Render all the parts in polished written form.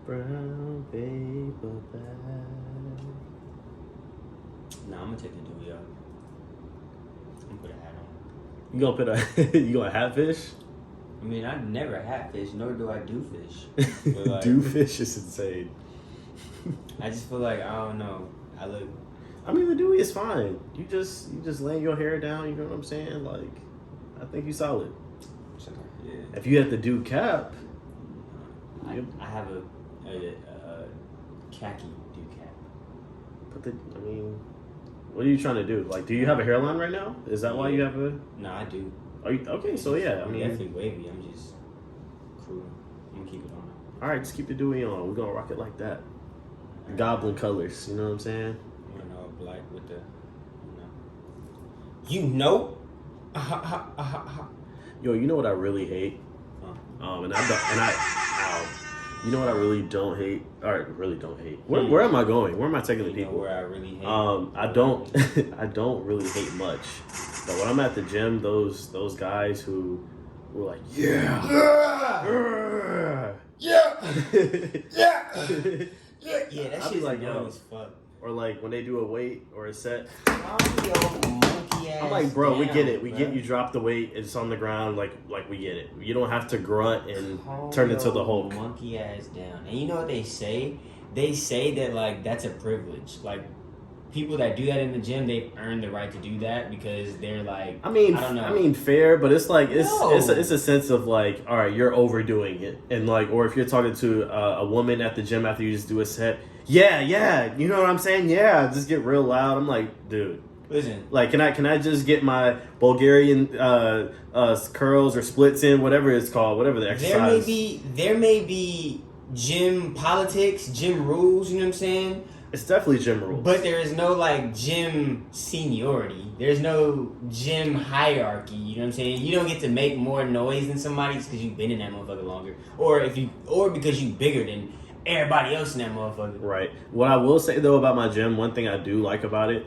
Brown paper bag. Nah, I'm gonna take the dewey off. I'm gonna put a hat on. You gonna put a you gonna hat fish? I mean, I never hat fish, nor do I do fish. But like, Do fish is insane. I just feel like, I don't know. I look. I mean, the Dewey is fine. You just laying your hair down. You know what I'm saying? Like, I think you solid. Yeah. If you had the do cap, I have a khaki do cap. I mean, what are you trying to do? Like, do you have a hairline right now? Is that why you have a? No, I do. Are you okay? So yeah, I mean, definitely wavy. I'm just cool. I'm gonna keep it on. All right, just keep the Dewey on. We're gonna rock it like that. Goblin colors. You know what I'm saying? Black with the, you know. Yo, you know what I really hate? You know what I really don't hate? Or really don't hate. Where am I going? Where am I taking the people? Where I really hate. I don't I don't really hate much. But when I'm at the gym, those guys who were like, yeah. Yeah, that shit's like, annoying as fuck. Or like when they do a weight or a set. Monkey ass. I'm like, bro, we get it. We bro. get you drop the weight, it's on the ground, like we get it. You don't have to grunt and turn into the Hulk. Monkey ass down. And you know what they say? They say that like that's a privilege. Like people that do that in the gym, they've earned the right to do that because they're like, I don't know. I mean, fair, but it's like it's a sense of like, all right, you're overdoing it, and like, or if you're talking to a woman at the gym after you just do a set, yeah, you know what I'm saying? Yeah, just get real loud. I'm like, dude, listen, like, can I just get my Bulgarian curls or splits in, whatever it's called, whatever the exercise. There may be gym politics, gym rules. You know what I'm saying? It's definitely gym rules. But there is no like gym seniority. There's no gym hierarchy. You know what I'm saying? You don't get to make more noise than somebody just because you've been in that motherfucker longer, or because you bigger than everybody else in that motherfucker. Right. What I will say though about my gym, one thing I do like about it,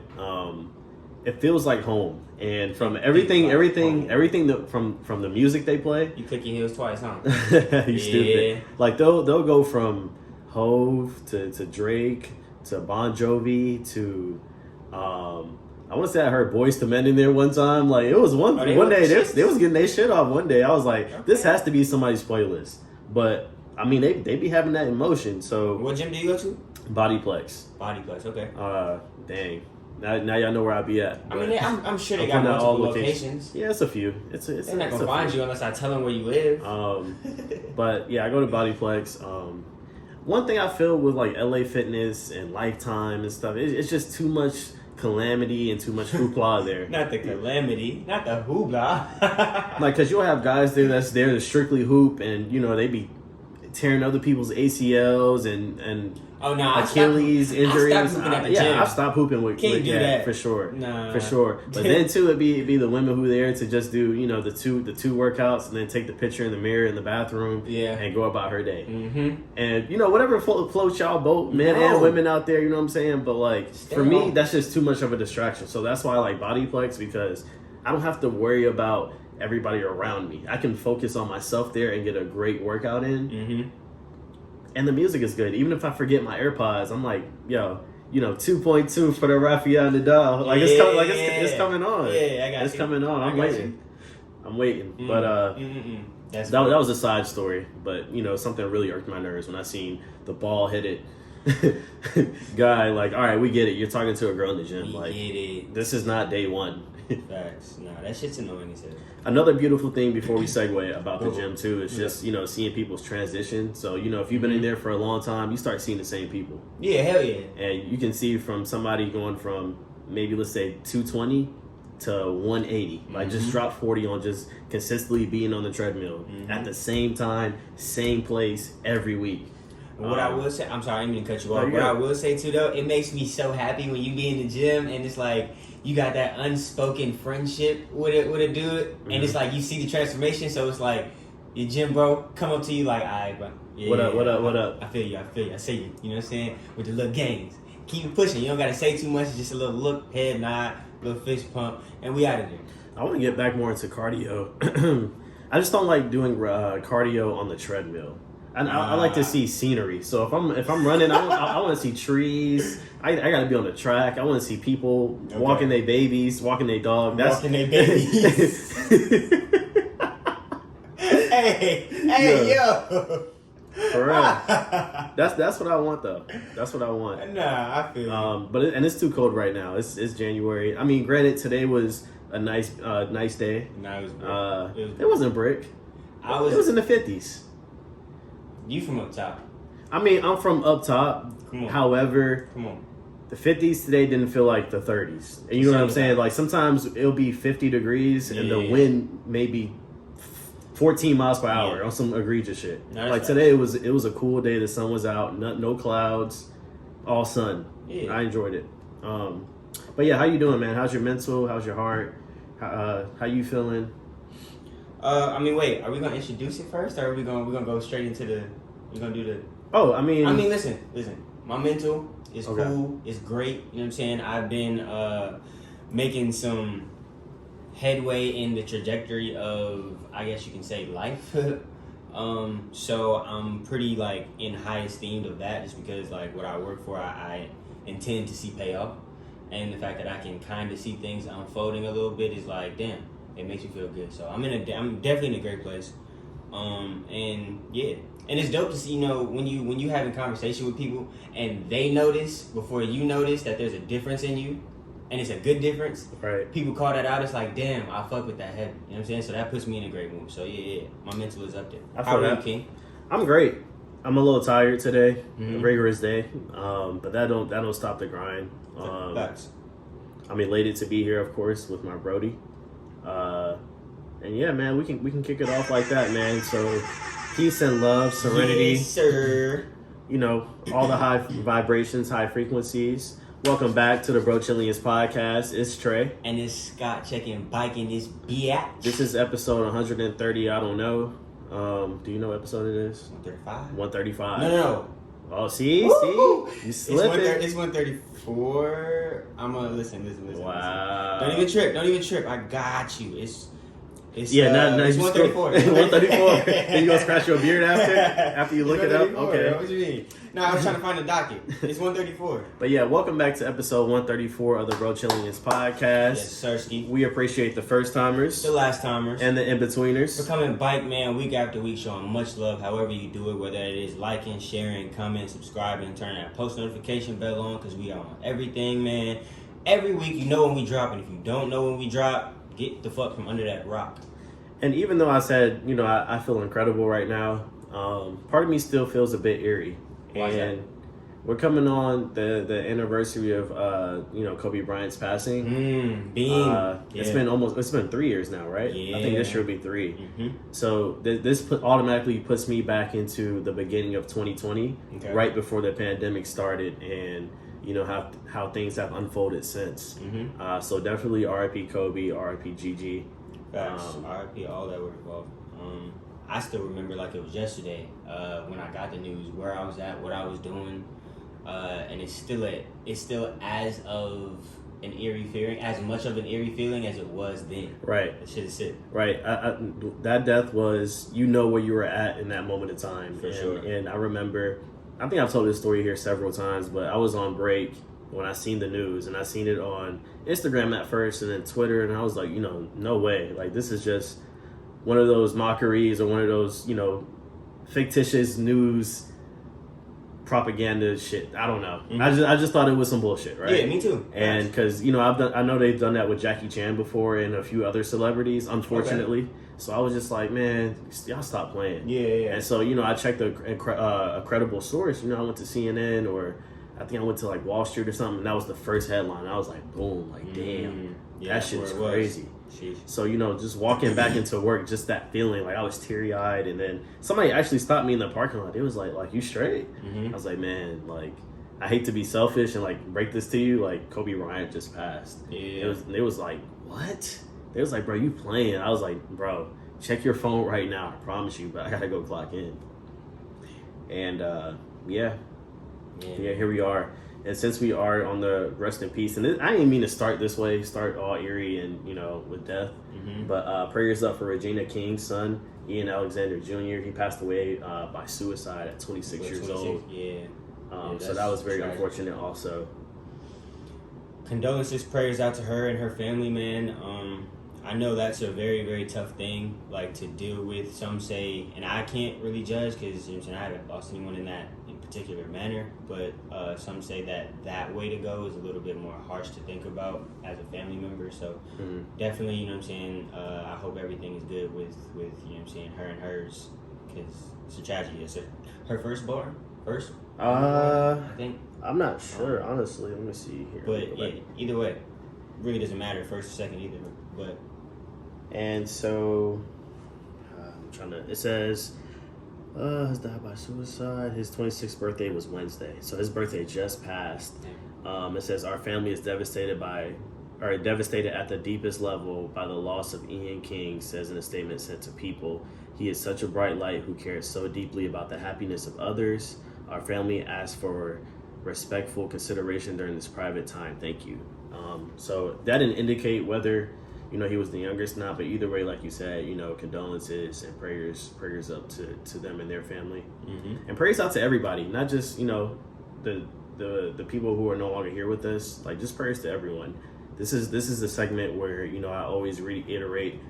it feels like home. And from everything that from the music they play. You click your heels twice, huh? You stupid. Like they'll go from Hove to Drake to Bon Jovi to I want to say I heard Boyz II Men in there one time. Like it was one day they was getting their shit off one day. I was like, okay, this has to be somebody's playlist. But I mean they be having that in motion. So what gym do you go to? Bodyplex. Okay. Dang. Now y'all know where I be at. I mean, I'm sure they got multiple locations. Yeah, it's a few. They're not gonna find you unless I tell them where you live. But yeah, I go to Bodyplex. One thing I feel with like LA Fitness and Lifetime and stuff, it's just too much calamity and too much hoopla there. Not the calamity, not the hoopla. Like, cause you'll have guys there that's there to strictly hoop, and you know they be tearing other people's ACLs and Achilles injuries. I've stopped hooping with that for sure. Nah. For sure. But then too, it'd be the women who are there to just do, you know, the two workouts and then take the picture in the mirror in the bathroom and go about her day. Mm-hmm. And you know, whatever floats y'all boat, men and women out there, you know what I'm saying? But like for me, that's just too much of a distraction. So that's why I like Bodyplex, because I don't have to worry about everybody around me. I can focus on myself there and get a great workout in. Mm-hmm. And the music is good. Even if I forget my AirPods, I'm like, yo, you know, 2.2 for the Raphael Nadal. Like it's coming. Like it's coming on. Yeah, I got it's coming on. I'm waiting. Mm-hmm. But that was a side story. But you know, something really irked my nerves when I seen the ball hit it. Guy, like, all right, we get it. You're talking to a girl in the gym. Like, get it. This is not day one. Facts. Nah, that shit's annoying as hell. Another beautiful thing before we segue about the gym too is just, you know, seeing people's transition. So, you know, if you've been in there for a long time, you start seeing the same people. Yeah, hell yeah. And you can see from somebody going from maybe, let's say, 220 to 180. Like, just drop 40 on just consistently being on the treadmill at the same time, same place, every week. What I will say, I'm sorry, I didn't mean to cut you off. What I will say too, though, it makes me so happy when you be in the gym and it's like you got that unspoken friendship with a dude, and it's like you see the transformation. So it's like your gym bro come up to you like, alright, bro. Yeah, what up? I feel you. I see you. You know what I'm saying? With the little games, keep it pushing. You don't gotta say too much. It's just a little look, head nod, little fist pump, and we out of there. I want to get back more into cardio. I just don't like doing cardio on the treadmill. I like to see scenery. So if I'm running, I want to see trees. I got to be on the track. I want to see people walking their babies, walking their dog. Walking their babies. hey, yo. For real. That's what I want though. That's what I want. Nah, I feel you. But it's too cold right now. It's January. I mean, granted, today was a nice day. No, it was It wasn't brick. It was in the 50s. You from up top? I mean, I'm from up top. Come on. However, the 50s today didn't feel like the 30s. And you know what I'm saying? Like sometimes it'll be 50 degrees and the wind may be 14 miles per hour on some egregious shit. No, like today it was a cool day. The sun was out, no clouds, all sun. I enjoyed it. But yeah, how you doing, man? How's your mental? How's your heart? How you feeling? I mean, wait. Are we gonna introduce it first, or are we gonna go straight into the? We gonna do the? Oh, I mean, listen. My mental is cool. It's great. You know what I'm saying? I've been making some headway in the trajectory of, I guess you can say, life. So I'm pretty like in high esteem of that, just because like what I work for, I intend to see payoff, and the fact that I can kind of see things unfolding a little bit is like, damn. It makes you feel good. So I'm definitely in a great place. And yeah. And it's dope to see, when you having conversation with people and they notice before you notice that there's a difference in you, and it's a good difference. Right. People call that out. It's like, damn, I fuck with that heavy. You know what I'm saying? So that puts me in a great mood. So yeah. My mental is up there. How are you, King? I'm great. I'm a little tired today. A rigorous day. But that don't stop the grind. Facts. I'm elated to be here, of course, with my Brody. And yeah, man, we can kick it off like that, man. So peace and love, serenity, yes, sir. All the high vibrations, high frequencies. Welcome back to the Brochillians podcast. It's Trey. And it's Scott checking biking this biatch. This is episode 130. I don't know. Do you know what episode it is? 135. 135. No. Oh, see? You slipping. It's 134. I'm gonna listen. Wow. Don't even trip. I got you. It's it's 134. 134. Then you gonna scratch your beard after you look it up? Okay. What you mean? No, I was trying to find the docket. It's 134. But yeah, welcome back to episode 134 of the Brochillians podcast. Yes, sirski. We appreciate the first timers, the last timers, and the in betweeners for coming bike man week after week, showing much love. However you do it, whether it is liking, sharing, commenting, subscribing, turn that post notification bell on, because we are on everything, man. Every week, you know when we drop, and if you don't know when we drop, get the fuck from under that rock. And even though I said, I feel incredible right now, part of me still feels a bit eerie. Why is that? We're coming on the anniversary of Kobe Bryant's passing. It's been 3 years now, right? Yeah. I think this year will be 3. So this automatically puts me back into the beginning of 2020, right before the pandemic started, and how things have unfolded since. So definitely R.I.P. Kobe, R.I.P. Gigi. Facts. R.I.P. all that were involved. I still remember like it was yesterday when I got the news, where I was at, what I was doing, and it's still as of an eerie feeling, as much of an eerie feeling as it was then. Right. That shit is sick. Right. That death was, where you were at in that moment of time. For sure. And I remember, I think I've told this story here several times, but I was on break when I seen the news, and I seen it on Instagram at first and then Twitter, and I was like, no way. Like, this is just one of those mockeries or one of those, fictitious news propaganda shit. I don't know. I just thought it was some bullshit, right? Yeah, me too. And because I know they've done that with Jackie Chan before and a few other celebrities, unfortunately. Okay. So I was just like, man, y'all stop playing. Yeah. And so I checked a credible source. I went to CNN, or I think I went to like Wall Street or something, and that was the first headline. I was like, boom, like damn. That shit is crazy. Sheesh. So, just walking back into work, just that feeling, like I was teary-eyed, and then somebody actually stopped me in the parking lot. It was like, you straight? Mm-hmm. I was like, man, like, I hate to be selfish and, like, break this to you, like, Kobe Bryant just passed. Yeah. It was like, what? They was like, bro, you playing? I was like, bro, check your phone right now, I promise you, but I gotta go clock in. And, yeah, here we are. And since we are on the rest in peace, and I didn't mean to start this way, start all eerie and, with death, but prayers up for Regina King's son, Ian Alexander Jr. He passed away by suicide at 26 years old. Yeah. So that was very unfortunate also. Condolences, prayers out to her and her family, man. I know that's a very, very tough thing, like, to deal with. Some say, and I can't really judge because, I haven't lost anyone in that in particular manner, but some say that way to go is a little bit more harsh to think about as a family member. So definitely, I hope everything is good with her and hers, because it's a tragedy. It's her firstborn? I think. I'm not sure, honestly. Let me see here. But yeah, either way, really doesn't matter, first or second either. But and so it says has died by suicide. His 26th birthday was Wednesday, so his birthday just passed. It says our family is devastated at the deepest level by the loss of Ian King, says in a statement sent to People. He is such a bright light who cares so deeply about the happiness of others. Our family asks for respectful consideration during this private time. Thank you. So that didn't indicate whether he was the youngest or not, but either way, like you said, condolences and prayers up to them and their family, and prayers out to everybody, not just the people who are no longer here with us. Like, just prayers to everyone. This is the segment where I always reiterate,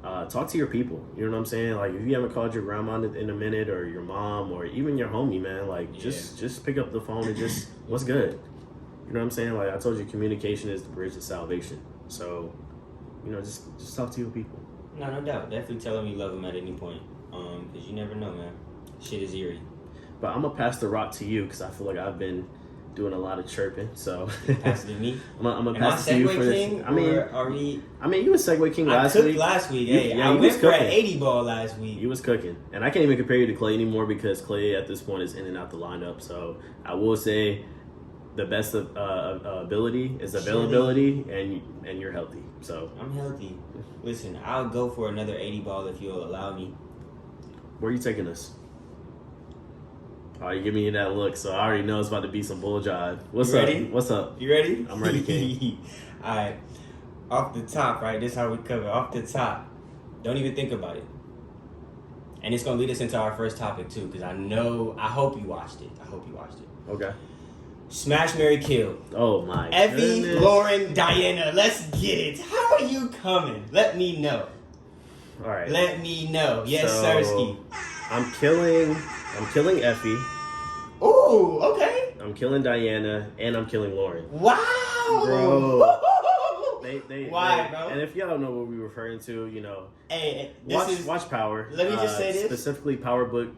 talk to your people. You know what I'm saying? Like, if you haven't called your grandma in a minute, or your mom, or even your homie, man, like just pick up the phone and just what's good. You know what I'm saying? Like I told you, communication is the bridge to salvation. So, just talk to your people. No doubt. Definitely tell them you love them at any point. Because you never know, man. Shit is eerie. But I'm gonna pass the rock to you because I feel like I've been doing a lot of chirping. So pass it to me. I'm gonna pass it to you for King, this. I mean, you was Segway King last week. Last week. Hey, I went for an 80 ball last week. You was cooking, and I can't even compare you to Clay anymore because Clay at this point is in and out the lineup. So I will say, the best of ability is availability, and you're healthy. So I'm healthy. Listen, I'll go for another 80 ball if you'll allow me. Where are you taking us? Oh, you give me that look, so I already know it's about to be some bull jive. What's up? What's up? You ready? I'm ready, King. All right. Off the top, right? This is how we cover. Off the top. Don't even think about it. And it's going to lead us into our first topic, too, because I hope you watched it. Okay. Smash, Marry, Kill. Oh, my Effie, goodness. Lauren, Diana. Let's get it. How are you coming? Let me know. All right. Let me know. Yes, so, Sirski. I'm killing Effie. Ooh, okay. I'm killing Diana, and I'm killing Lauren. Wow. Bro. Why, bro? And if y'all don't know what we're referring to, hey, watch Power. Let me just say this. Specifically Power Book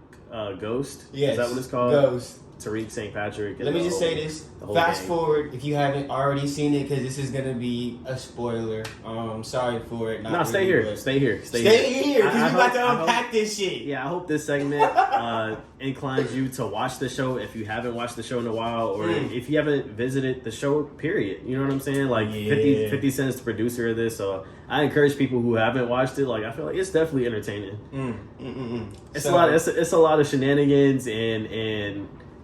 Ghost. Yes. Is that what it's called? Ghost. Tariq St. Patrick. Let me just say this. Fast forward if you haven't already seen it, because this is going to be a spoiler. Sorry for it. Stay here. Stay here, because we're about to unpack this shit. Yeah, I hope this segment inclines you to watch the show if you haven't watched the show in a while, or if you haven't visited the show, period. You know what I'm saying? Like, 50 Cent's the producer of this, so I encourage people who haven't watched it. Like, I feel like it's definitely entertaining. It's a lot of shenanigans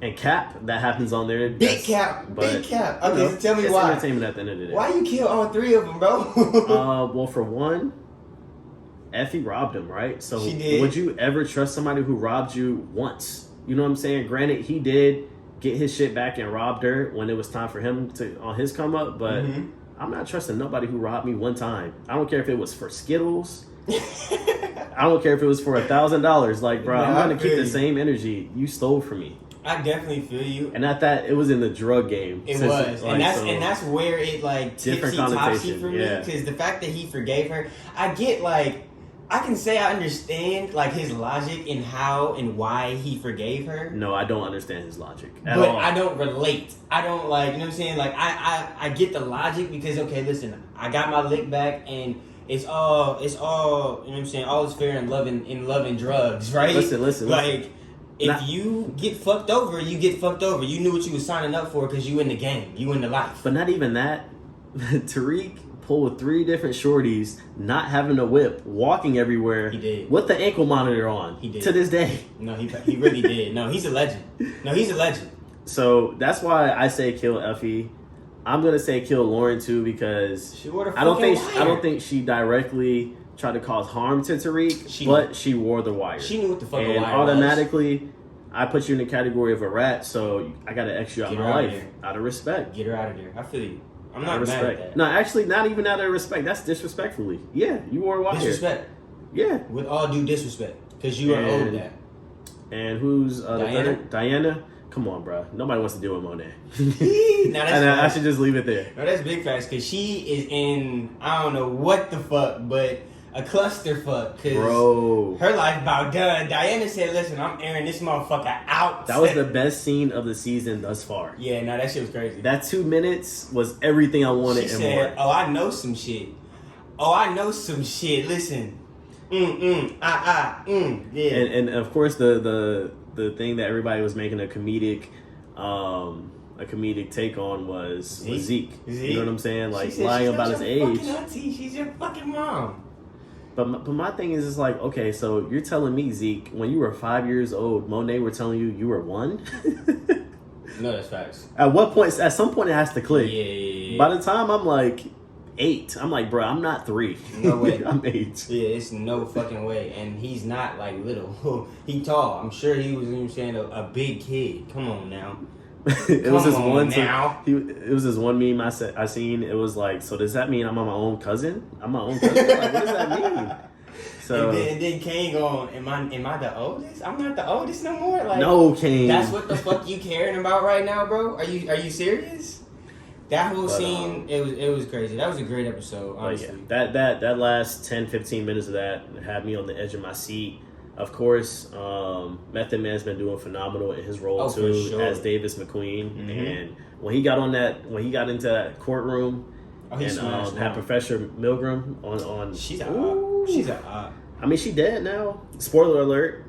and cap that happens on there. Big cap. Okay, so tell me it's why. It's entertainment at the end of the day. Why you kill all three of them, bro? Well, for one, Effie robbed him, right? So she did. Would you ever trust somebody who robbed you once? You know what I'm saying? Granted, he did get his shit back and robbed her when it was time for him to on his come up, but I'm not trusting nobody who robbed me one time. I don't care if it was for Skittles. I don't care if it was for $1,000. Like, bro, I'm gonna keep the same energy you stole from me. I definitely feel you. And at that, it was in the drug game. It was. Like, and that's where it, like, different tipsy-topsy connotation for me. Because the fact that he forgave her, I get, like, I can say I understand like his logic in how and why he forgave her. No, I don't understand his logic at But all. I don't relate. I don't like, you know what I'm saying? Like I get the logic because okay, listen, I got my lick back and it's all, you know what I'm saying? All is fair in love and drugs, right? Listen. Like if you get fucked over, you get fucked over. You knew what you was signing up for because you in the game, you in the life. But not even that. Tariq pulled 3 different shorties, not having a whip, walking everywhere. He did. With the ankle monitor on. He did. To this day. No, he really did. No, he's a legend. So that's why I say kill Effie. I'm gonna say kill Lauren too because She wore the I don't fucking think she directly tried to cause harm to Tariq, but she wore the wire. She knew what the fuck a and wire automatically, I put you in the category of a rat, so I gotta X you out of my life out of respect. Get her out of there. I feel you. I'm not mad respect. at that. No, actually, not even out of respect. That's disrespectfully. Yeah, you wore a wire. Disrespect. Yeah. With all due disrespect, because you are owed that. And who's Diana? Diana? Come on, bro. Nobody wants to deal with Monet. Now that's and I should just leave it there. No, that's big facts because she is in I don't know what the fuck, but a clusterfuck. Because her life about done. Diana said, "Listen, I'm airing this motherfucker out." That was the best scene of the season thus far. Yeah, no, that shit was crazy. That 2 minutes was everything I wanted She and said, more. "Oh, I know some shit. Listen, yeah." And of course the thing that everybody was making a comedic take on was Zeke. You know what I'm saying? Like lying about his age. Fucking auntie. She's your fucking mom. But my thing is, it's like, okay, so you're telling me, Zeke, when you were 5 years old, Monet were telling you were 1? No, that's facts. At some point it has to click. Yeah. By the time I'm like 8, I'm like, bro, I'm not 3. No way. I'm 8. Yeah, it's no fucking way. And he's not like little. He tall. I'm sure he was, you know what I'm saying, a big kid. Come on now. It was this one meme I seen. It was like, so does that mean I'm my own cousin? I'm my own cousin? Like, what does that mean? So and then Kane going, am I the oldest? I'm not the oldest no more. Like, no, Kane. That's what the fuck you caring about right now, bro? Are you serious? That whole scene, it was crazy. That was a great episode, honestly. Yeah, that last 10-15 minutes of that had me on the edge of my seat. Of course, Method Man's been doing phenomenal in his role too, as Davis McQueen. Mm-hmm. And when he got into that courtroom and had Professor Milgram on she's a op. She's a op. I mean, she dead now. Spoiler alert.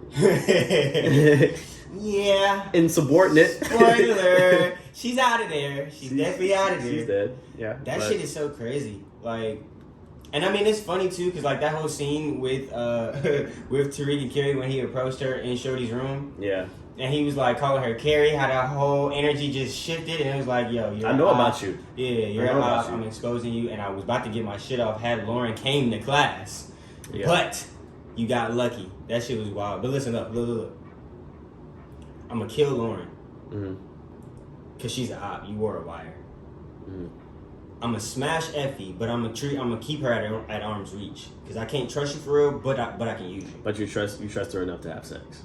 Yeah. Insubordinate. Spoiler. She's out of there. She's definitely out of there. She's dead. Yeah. That shit is so crazy. Like, and I mean, it's funny too, because like that whole scene with Tariq and Carrie when he approached her in Shorty's room. Yeah. And he was like calling her Carrie, how that whole energy just shifted, and it was like, yo, I know about you. Yeah, you're out. I'm exposing you, and I was about to get my shit off had Lauren came to class. Yeah. But you got lucky. That shit was wild. But listen up, look. I'm gonna kill Lauren. Mm-hmm. Cause she's an op. You wore a wire. Mm-hmm. I'm gonna smash Effie, but I'm gonna keep her at arm's reach. Cause I can't trust you for real, but I can use you. But you trust her enough to have sex.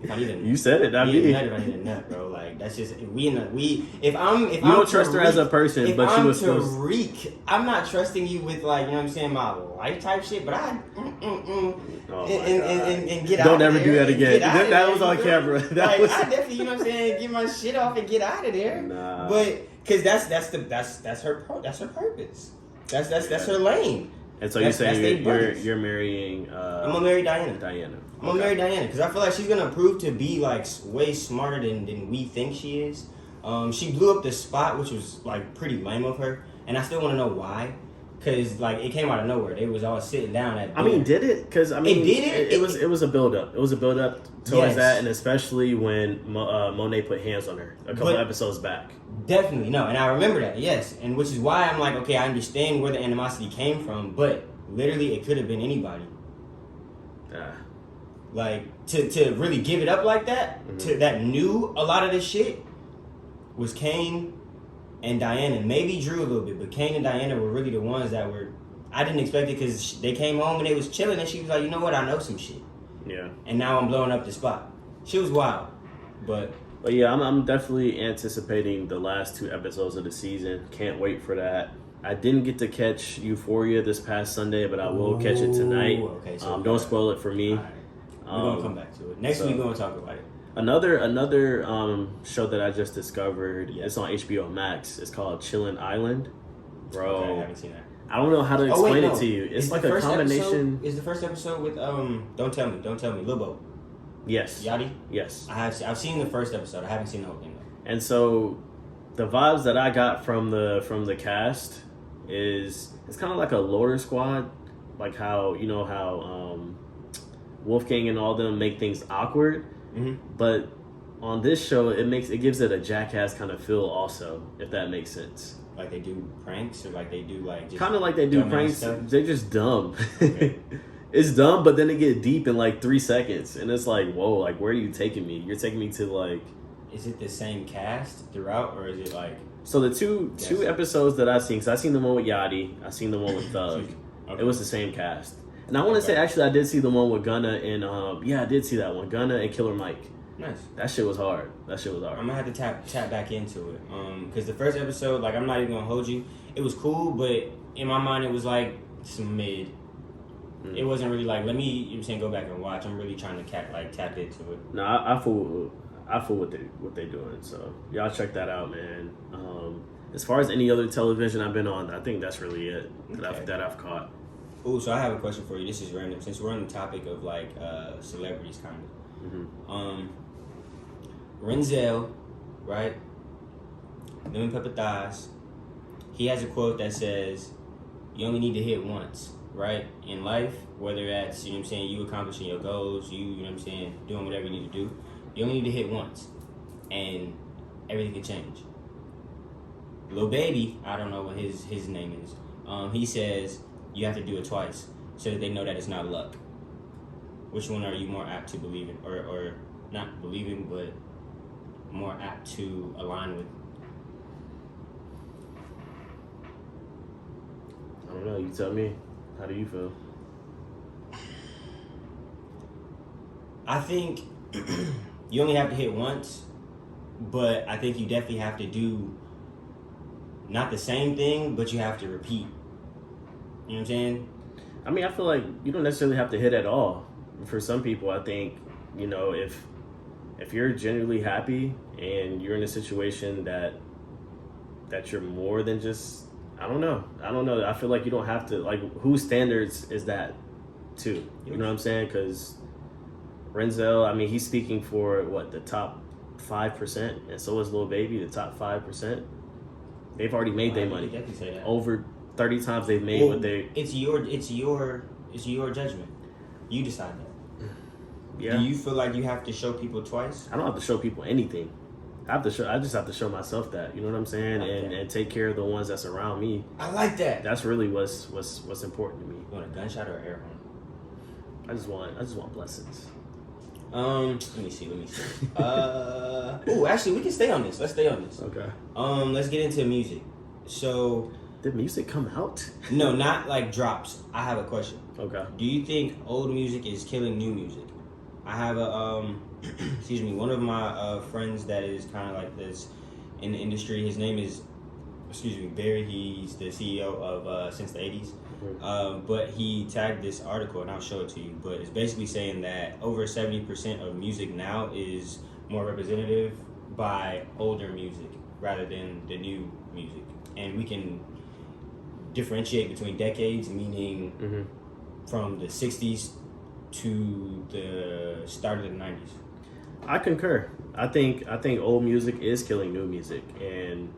If I need a nut. You said it, not me. If I need a nut, bro. Like that's just if I'm you don't trust her as a person, but she was Tariq, I'm not trusting you with like, you know what I'm saying, my life type shit. But and get out. Don't ever do that again. That was on camera. I definitely, you know what I'm saying, get my shit off and get out of there. Nah. But because that's her purpose. That's her lane. And so you say you're marrying. I'm gonna marry Diana. I'm gonna marry Diana because I feel like she's gonna prove to be like way smarter than we think she is. She blew up the spot, which was like pretty lame of her, and I still want to know why. Because like it came out of nowhere. They was all sitting down at. I mean, did it? Because I mean, it did it. It was a build up. It was a build up towards that, and especially when Monet put hands on her a couple episodes back. Definitely no, and I remember that. Yes, and which is why I'm like, okay, I understand where the animosity came from, but literally, it could have been anybody. Like to really give it up like that, mm-hmm. That knew a lot of this shit was Kane and Diana. Maybe Drew a little bit, but Kane and Diana were really the ones that were. I didn't expect it because they came home and they was chilling, and she was like, you know what, I know some shit. Yeah. And now I'm blowing up the spot. She was wild, but yeah, I'm definitely anticipating the last 2 episodes of the season. Can't wait for that. I didn't get to catch Euphoria this past Sunday, but I will catch it tonight. Okay, so don't spoil it for me. Right. We're gonna come back to it. Next week we're gonna talk about it. Another show that I just discovered. It's on HBO Max. It's called Chillin' Island. Bro, okay, I haven't seen that. I don't know how to explain it to you. It's like a combination. Is the first episode with Don't Tell Me, Lil Bo? Yes. Yachty? Yes. I've seen the first episode. I haven't seen the whole thing though. And so, the vibes that I got from the cast is it's kind of like a Loader Squad, like how Wolfgang and all them make things awkward. Mm-hmm. But on this show, it gives it a Jackass kind of feel also, if that makes sense. Like they do pranks, or like they do like just kind of like they do pranks. Stuff? They're just dumb. Okay. It's dumb, but then it get deep in like 3 seconds, and it's like, whoa, like where are you taking me? You're taking me to like. Is it the same cast throughout, or is it like? So the two episodes that I've seen, because I seen the one with Yachty, I seen the one with Thug. Okay. It was the same cast, and I want to say actually I did see the one with Gunna and I did see that one, Gunna and Killer Mike. Nice. That shit was hard. I'm gonna have to tap back into it. Because the first episode, like I'm not even gonna hold you, it was cool, but in my mind it was like some mid. Mm. It wasn't really like go back and watch. I'm really trying to tap into it. No, I fool what they doing. So y'all check that out, man. As far as any other television I've been on, I think that's really it that I've caught. Oh, so I have a question for you. This is random. Since we're on the topic of like celebrities, kind of. Mm-hmm. Renzel, right? Lemon Pepper Thighs. He has a quote that says, "You only need to hit once." Right? In life, whether that's, you accomplishing your goals, doing whatever you need to do, you only need to hit once, and everything can change. Lil Baby, I don't know what his name is, he says you have to do it twice, so that they know that it's not luck. Which one are you more apt to believe in, or not believing, but more apt to align with? I don't know, you tell me. How do you feel? I think you only have to hit once, but I think you definitely have to do not the same thing, but you have to repeat. You know what I'm saying? I mean, I feel like you don't necessarily have to hit at all. For some people, I think, if you're genuinely happy and you're in a situation that you're more than just, I don't know. I feel like you don't have to, like, whose standards is that too? You know what I'm saying? Because Renzel, I mean, he's speaking for the top 5%, and so is Lil Baby, the top 5%. They've already made their money. Definitely say that. Over 30 times they've made what they. It's your judgment. You decide that. Yeah. Do you feel like you have to show people twice? I don't have to show people anything. I just have to show myself that. You know what I'm saying? And take care of the ones that's around me. I like that. That's really what's important to me. You want a gunshot or an air horn? I just want blessings. Let me see. Oh, actually, we can stay on this. Let's stay on this. Okay. Let's get into music. So, did music come out? No, not like drops. I have a question. Okay. Do you think old music is killing new music? I have one of my friends that is kind of like this in the industry. His name is, Barry. He's the CEO of since the 80s. Mm-hmm. But he tagged this article, and I'll show it to you. But it's basically saying that over 70% of music now is more representative by older music rather than the new music. And we can differentiate between decades, meaning from the 60s to the start of the 90s. I concur. I think old music is killing new music, and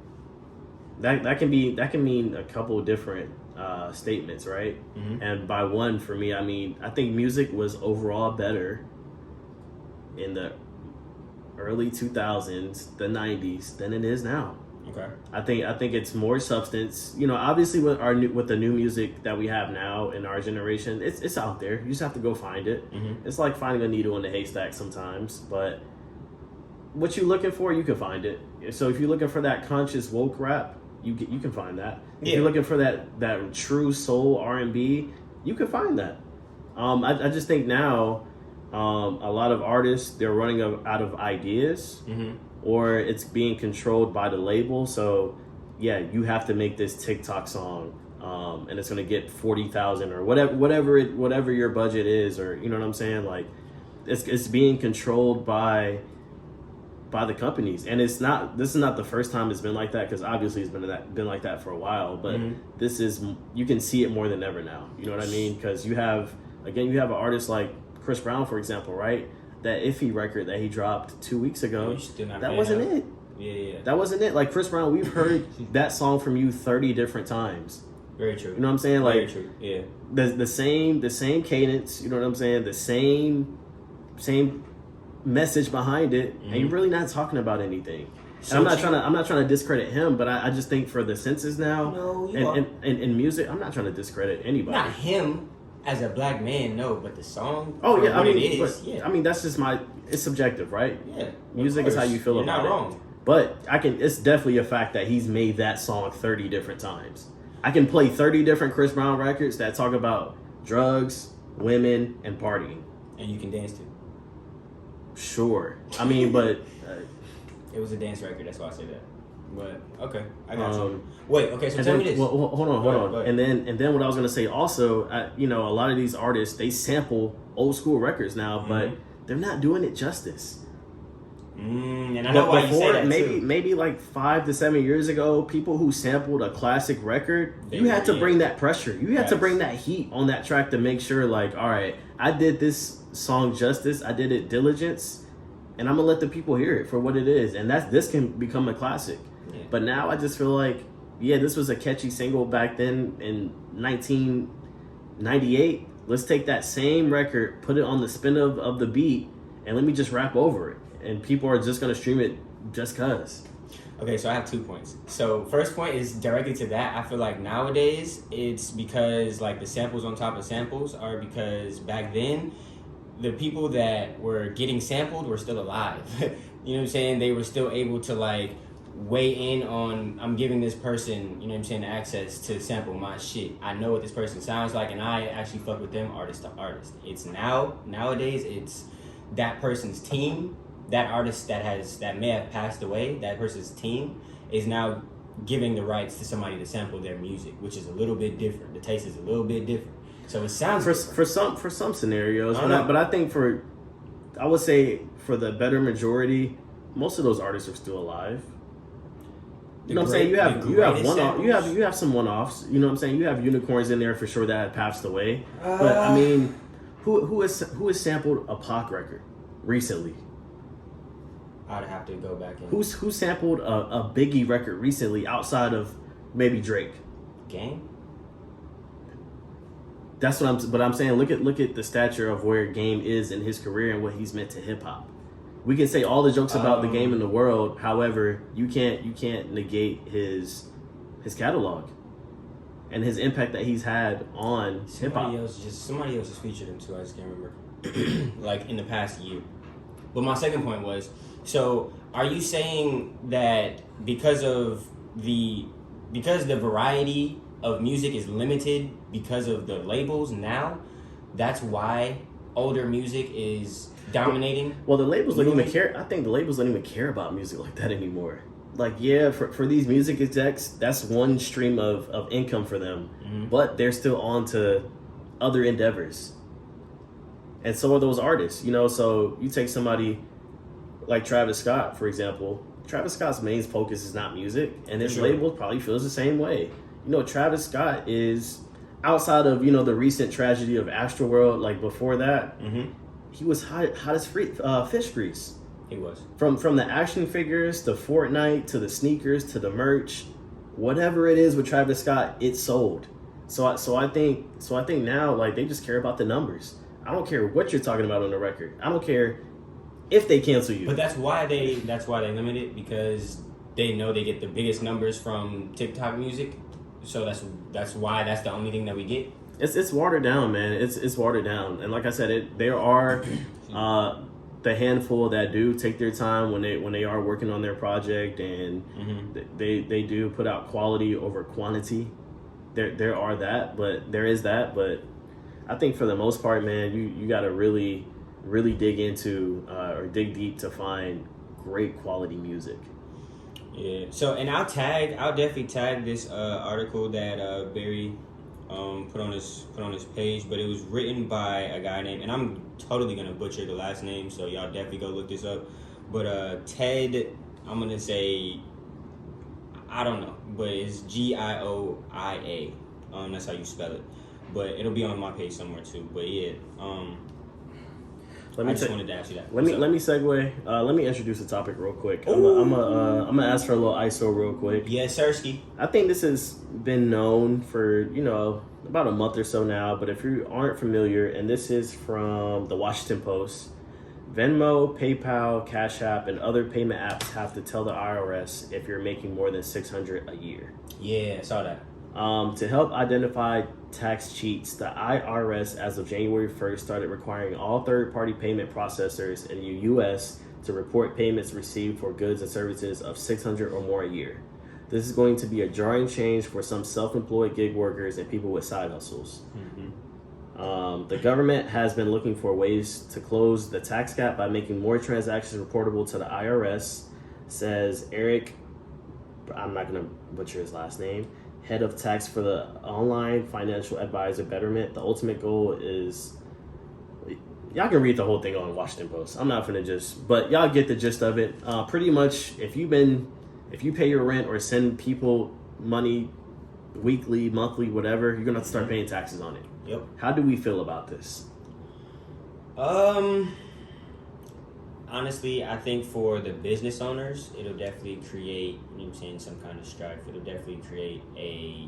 that can mean a couple of different statements, right? Mm-hmm. And by one, for me, I mean I think music was overall better in the early 2000s, the 90s, than it is now. Okay. I think it's more substance. Obviously with the new music that we have now in our generation, it's out there. You just have to go find it. Mm-hmm. It's like finding a needle in a haystack sometimes, but what you're looking for, you can find it. So if you're looking for that conscious woke rap, you can find that. If you're looking for that true soul R&B, you can find that. I just think now a lot of artists, they're running out of ideas. Mm-hmm. Or it's being controlled by the label. So yeah, you have to make this TikTok song, and it's gonna get 40,000 or whatever your budget is, or you know what I'm saying? Like, it's being controlled by the companies, and this is not the first time it's been like that, because obviously it's been like that for a while, but this is, you can see it more than ever now. You know what I mean? Because you have an artist like Chris Brown, for example, right? That Iffy record that he dropped 2 weeks ago, that wasn't it. Yeah. That wasn't it. Like, Chris Brown, we've heard that song from you 30 different times. Very true. You know what I'm saying? Like, very true. Yeah. The same cadence. You know what I'm saying? The same message behind it, and you're really not talking about anything. So and I'm not trying to discredit him, but I just think for the senses now, and music, I'm not trying to discredit anybody. Not him as a black man, no, but the song. Oh yeah, I mean that's just it's subjective, right? Yeah. Music is how you feel about it. You're not wrong. But it's definitely a fact that he's made that song 30 different times. I can play 30 different Chris Brown records that talk about drugs, women, and partying. And you can dance to. Sure. I mean, but it was a dance record. That's why I say that. But okay, I got you. Wait, okay. So tell me this. Well, hold on. And then what I was gonna say also, a lot of these artists, they sample old school records now, but they're not doing it justice. And I know why you say that maybe like 5 to 7 years ago, people who sampled a classic record, you had to bring that pressure. You had to bring that heat on that track to make sure, like, all right, I did this song justice, I did it diligence, and I'm gonna let the people hear it for what it is, and this can become a classic. Yeah. But now I just feel like, yeah, this was a catchy single back then in 1998. Let's take that same record, put it on the spin of the beat, and let me just rap over it. And people are just going to stream it just because. Okay, so I have 2 points. So first point is directly to that. I feel like nowadays it's because like the samples on top of samples are because back then the people that were getting sampled were still alive. You know what I'm saying? They were still able to like weigh in on, I'm giving this person, you know what I'm saying, access to sample my shit. I know what this person sounds like, and I actually fuck with them artist to artist. It's nowadays it's that person's team. That artist that may have passed away, that person's team is now giving the rights to somebody to sample their music, which is a little bit different. The taste is a little bit different, so it sounds for some scenarios. But I think I would say for the better majority, most of those artists are still alive. You know what I'm saying? You have some one-offs. You know what I'm saying? You have unicorns in there for sure that have passed away. But I mean, who has sampled a Pac record recently? I'd have to go back and... Who sampled a Biggie record recently outside of maybe Drake? Game? That's what I'm saying. Look at the stature of where Game is in his career and what he's meant to hip hop. We can say all the jokes about the Game in the world, however, you can't negate his catalog and his impact that he's had on hip hop. Somebody else just featured him too. I just can't remember. Like in the past year. But my second point was, so are you saying that because the variety of music is limited because of the labels now, that's why older music is dominating? Well, the labels don't even care. I think the labels don't even care about music like that anymore. Like, yeah, for these music execs, that's one stream of income for them, but they're still on to other endeavors. And so are those artists, so you take somebody like Travis Scott, for example. Travis Scott's main focus is not music, and his label probably feels the same way. Travis Scott is, outside of, the recent tragedy of Astroworld, like before that, he was hot as fish grease. He was. From the action figures, to Fortnite, to the sneakers, to the merch, whatever it is with Travis Scott, it's sold. So I think now, like, they just care about the numbers. I don't care what you're talking about on the record. I don't care if they cancel you. But that's why they limit it, because they know they get the biggest numbers from TikTok music. So that's why that's the only thing that we get. It's watered down, man. It's watered down. And like I said, there are the handful that do take their time when they are working on their project, and they do put out quality over quantity. There is that, but I think for the most part, man, you got to really dig into or dig deep to find great quality music. Yeah. So, and I'll definitely tag this article that Barry put on his page, but it was written by a guy named, and I'm totally gonna butcher the last name, so y'all definitely go look this up. But Ted, I'm gonna say, I don't know, but it's Gioia. That's how you spell it. But it'll be on my page somewhere too. But yeah, I just wanted to ask you that. Let me segue. Let me introduce the topic real quick. I'm gonna ask for a little ISO real quick. Yes, sirski. I think this has been known for about a month or so now. But if you aren't familiar, and this is from the Washington Post, Venmo, PayPal, Cash App, and other payment apps have to tell the IRS if you're making more than $600 a year. Yeah, I saw that. To help identify tax cheats, the IRS, as of January 1st, started requiring all third-party payment processors in the U.S. to report payments received for goods and services of $600 or more a year. This is going to be a jarring change for some self-employed gig workers and people with side hustles. Mm-hmm. The government has been looking for ways to close the tax gap by making more transactions reportable to the IRS, says Eric, I'm not going to butcher his last name, head of tax for the online financial advisor Betterment. The ultimate goal is, y'all can read the whole thing on Washington Post. I'm not gonna but y'all get the gist of it. Pretty much, if you pay your rent or send people money weekly, monthly, whatever, you're gonna have to start paying taxes on it. Yep. How do we feel about this? Honestly, I think for the business owners, it'll definitely create, some kind of strife. It'll definitely create a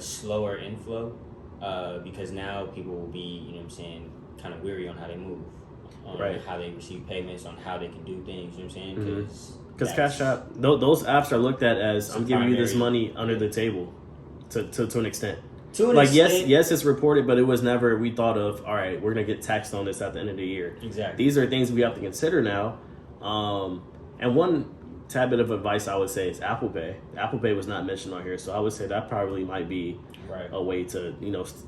slower inflow, because now people will be, kind of weary on how they move, right? How they receive payments, on how they can do things. You know what I'm saying? Because Cash App, those apps are looked at as, I'm giving you this money under the table, to an extent. Yes, it's reported, but it was never, we thought of, all right, we're going to get taxed on this at the end of the year. Exactly. These are things we have to consider now. And one tad bit of advice I would say is Apple Pay. Apple Pay was not mentioned on here, so I would say that probably might be a way to,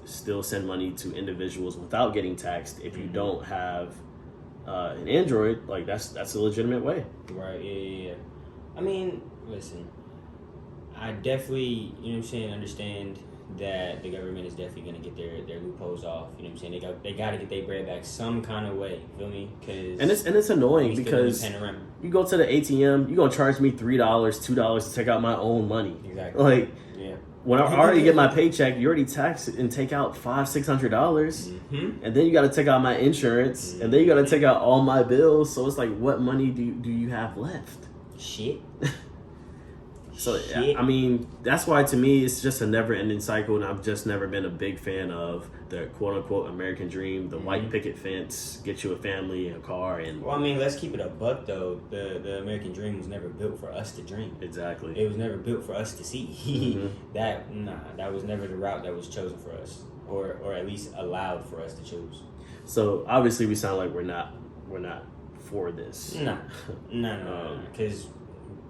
still send money to individuals without getting taxed. If you don't have an Android, like that's a legitimate way. Right, yeah. I mean, listen, I definitely, understand that the government is definitely going to get their loopholes off. You know what I'm saying? They got to get their bread back some kind of way. You feel me? And it's annoying because you go to the ATM, you're going to charge me $3, $2 to take out my own money. Exactly. Like, when I already get my paycheck, you already tax it and take out $500-$600, and then you got to take out my insurance, and then you got to take out all my bills. So it's like, what money do you have left? Shit. So, I mean, that's why to me it's just a never-ending cycle, and I've just never been a big fan of the quote-unquote American dream, the white picket fence, get you a family, a car, and... Well, I mean, let's keep it a buck, though. The American dream was never built for us to dream. Exactly. It was never built for us to see. That was never the route that was chosen for us, or at least allowed for us to choose. So, obviously, we sound like we're not for this. No, because...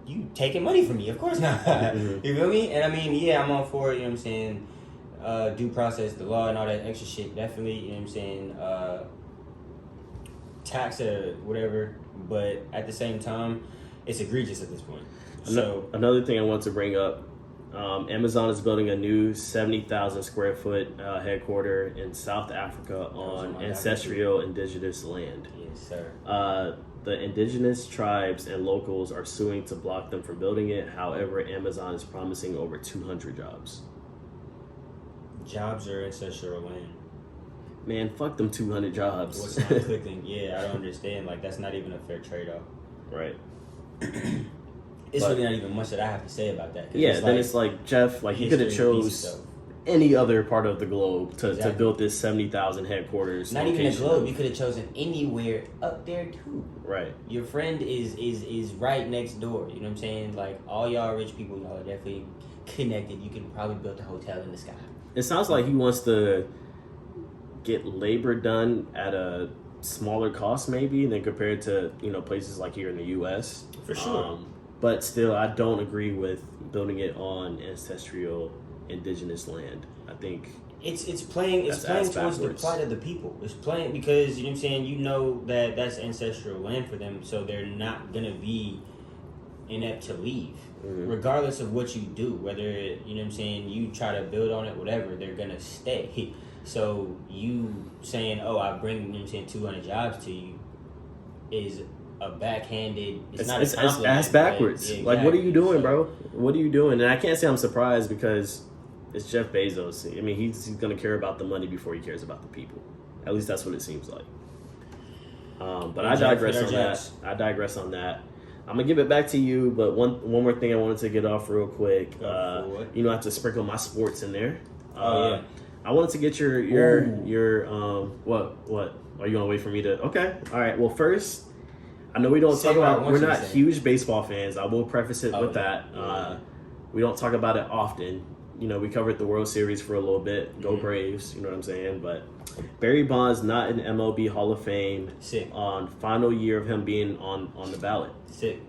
You taking money from me, of course not. You feel me? And I mean, I'm all for it, you know what I'm saying? Due process, the law and all that extra shit, definitely, you know what I'm saying? Tax or whatever, but at the same time, it's egregious at this point. So another thing I want to bring up, Amazon is building a new 70,000 square foot headquarter in South Africa on ancestral indigenous land. Yes, sir. The indigenous tribes and locals are suing to block them from building it. However, Amazon is promising over 200 jobs. Jobs are ancestral land. Man, fuck them 200 jobs. What's not clicking? I don't understand. Like, that's not even a fair trade-off. Right. It's really not even much that I have to say about that. It's like, Jeff, like, you could have chose any other part of the globe to build this 70,000 headquarters. Not even the globe. You could have chosen anywhere up there too. Right. Your friend is right next door. You know what I'm saying? Like, all y'all rich people, y'all are definitely connected. You could probably build a hotel in the sky. It sounds like he wants to get labor done at a smaller cost maybe than compared to places like here in the U.S. For sure. But still, I don't agree with building it on ancestral indigenous land. I think it's playing towards the plight of the people. It's playing because that's ancestral land for them, so they're not gonna be inept to leave. Regardless of what you do, whether, you know what I'm saying, you try to build on it, whatever, they're going to stay. So you saying, oh, I bring, you know what I'm saying, 200 jobs to you is a backhanded, it's not a compliment. It's ass backwards. Yeah, like, what are you doing, bro? What are you doing? And I can't say I'm surprised because it's Jeff Bezos. I mean, he's going to care about the money before he cares about the people. At least that's what it seems like. But I digress on that. I'm gonna give it back to you, but one more thing I wanted to get off real quick. I have to sprinkle my sports in there. I wanted to get your what? Are you gonna wait for me to? Okay, all right. Well, first, I know we don't talk about. We're not huge baseball fans. I will preface it with that. We don't talk about it often. You know, we covered the World Series for a little bit. Go Braves. You know what I'm saying? But Barry Bonds not in MLB Hall of Fame. Sick. On final year of him being on the ballot. Sick.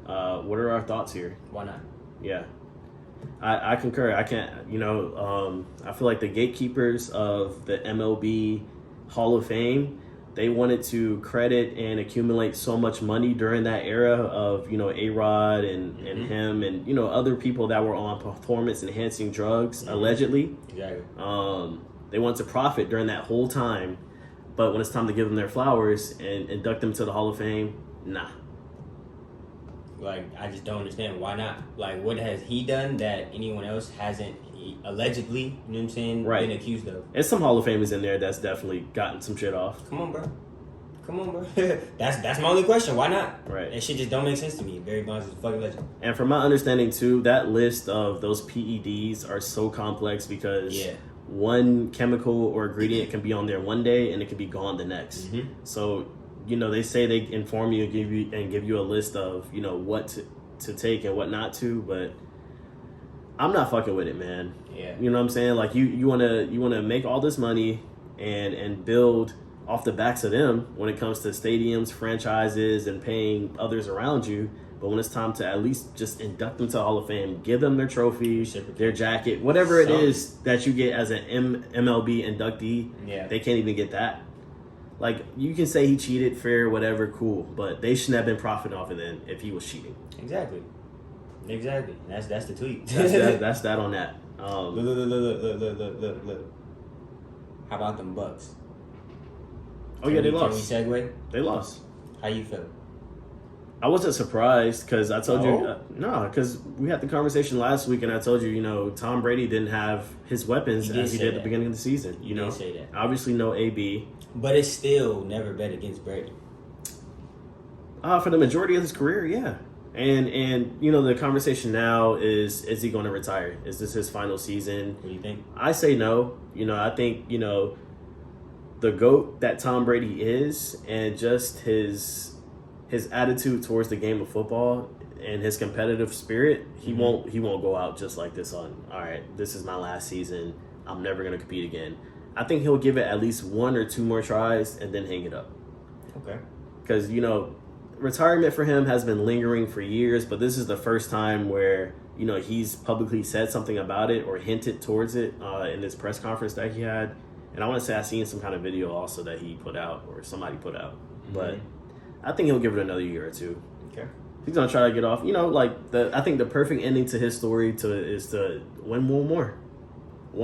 What are our thoughts here? Why not? Yeah. I concur. I can't, I feel like the gatekeepers of the MLB Hall of Fame, they wanted to credit and accumulate so much money during that era of, A-Rod and him and, other people that were on performance-enhancing drugs, allegedly. Exactly. They wanted to profit during that whole time, but when it's time to give them their flowers and induct them to the Hall of Fame, nah. Like, I just don't understand. Why not? Like, what has he done that anyone else hasn't allegedly, you know what I'm saying, been accused of? There's some Hall of Famers in there that's definitely gotten some shit off. Come on, bro. That's my only question. Why not? Right. That shit just don't make sense to me. Barry Bonds is a fucking legend. And from my understanding, too, that list of those PEDs are so complex because one chemical or ingredient can be on there one day and it can be gone the next. So, they say they inform you and give you a list of, what to take and what not to, but I'm not fucking with it, man. Yeah. You know what I'm saying? Like, you wanna make all this money and build off the backs of them when it comes to stadiums, franchises, and paying others around you. But when it's time to at least just induct them to the Hall of Fame, give them their trophy, their jacket, whatever it is that you get as an MLB inductee, they can't even get that. Like, you can say he cheated, fair, whatever, cool, but they shouldn't have been profiting off of them if he was cheating. Exactly. That's the tweet. That's that on that. Look. How about them Bucks? They lost. Can we segue? They lost. How you feel? I wasn't surprised because I told you, because we had the conversation last week and I told you, Tom Brady didn't have his weapons as he did at the beginning of the season. You did say that. Obviously, no AB. But it's still never bet against Brady. For the majority of his career, yeah. And the conversation now is he going to retire? Is this his final season? What do you think? I say no. I think, the GOAT that Tom Brady is and just his attitude towards the game of football and his competitive spirit, he won't go out just like this on, all right, this is my last season, I'm never going to compete again. I think he'll give it at least one or two more tries and then hang it up. Okay. Because, retirement for him has been lingering for years, but this is the first time where, he's publicly said something about it or hinted towards it in this press conference that he had. And I want to say I seen some kind of video also that he put out or somebody put out. But I think he'll give it another year or two. Okay. He's going to try to get off. I think the perfect ending to his story is to win one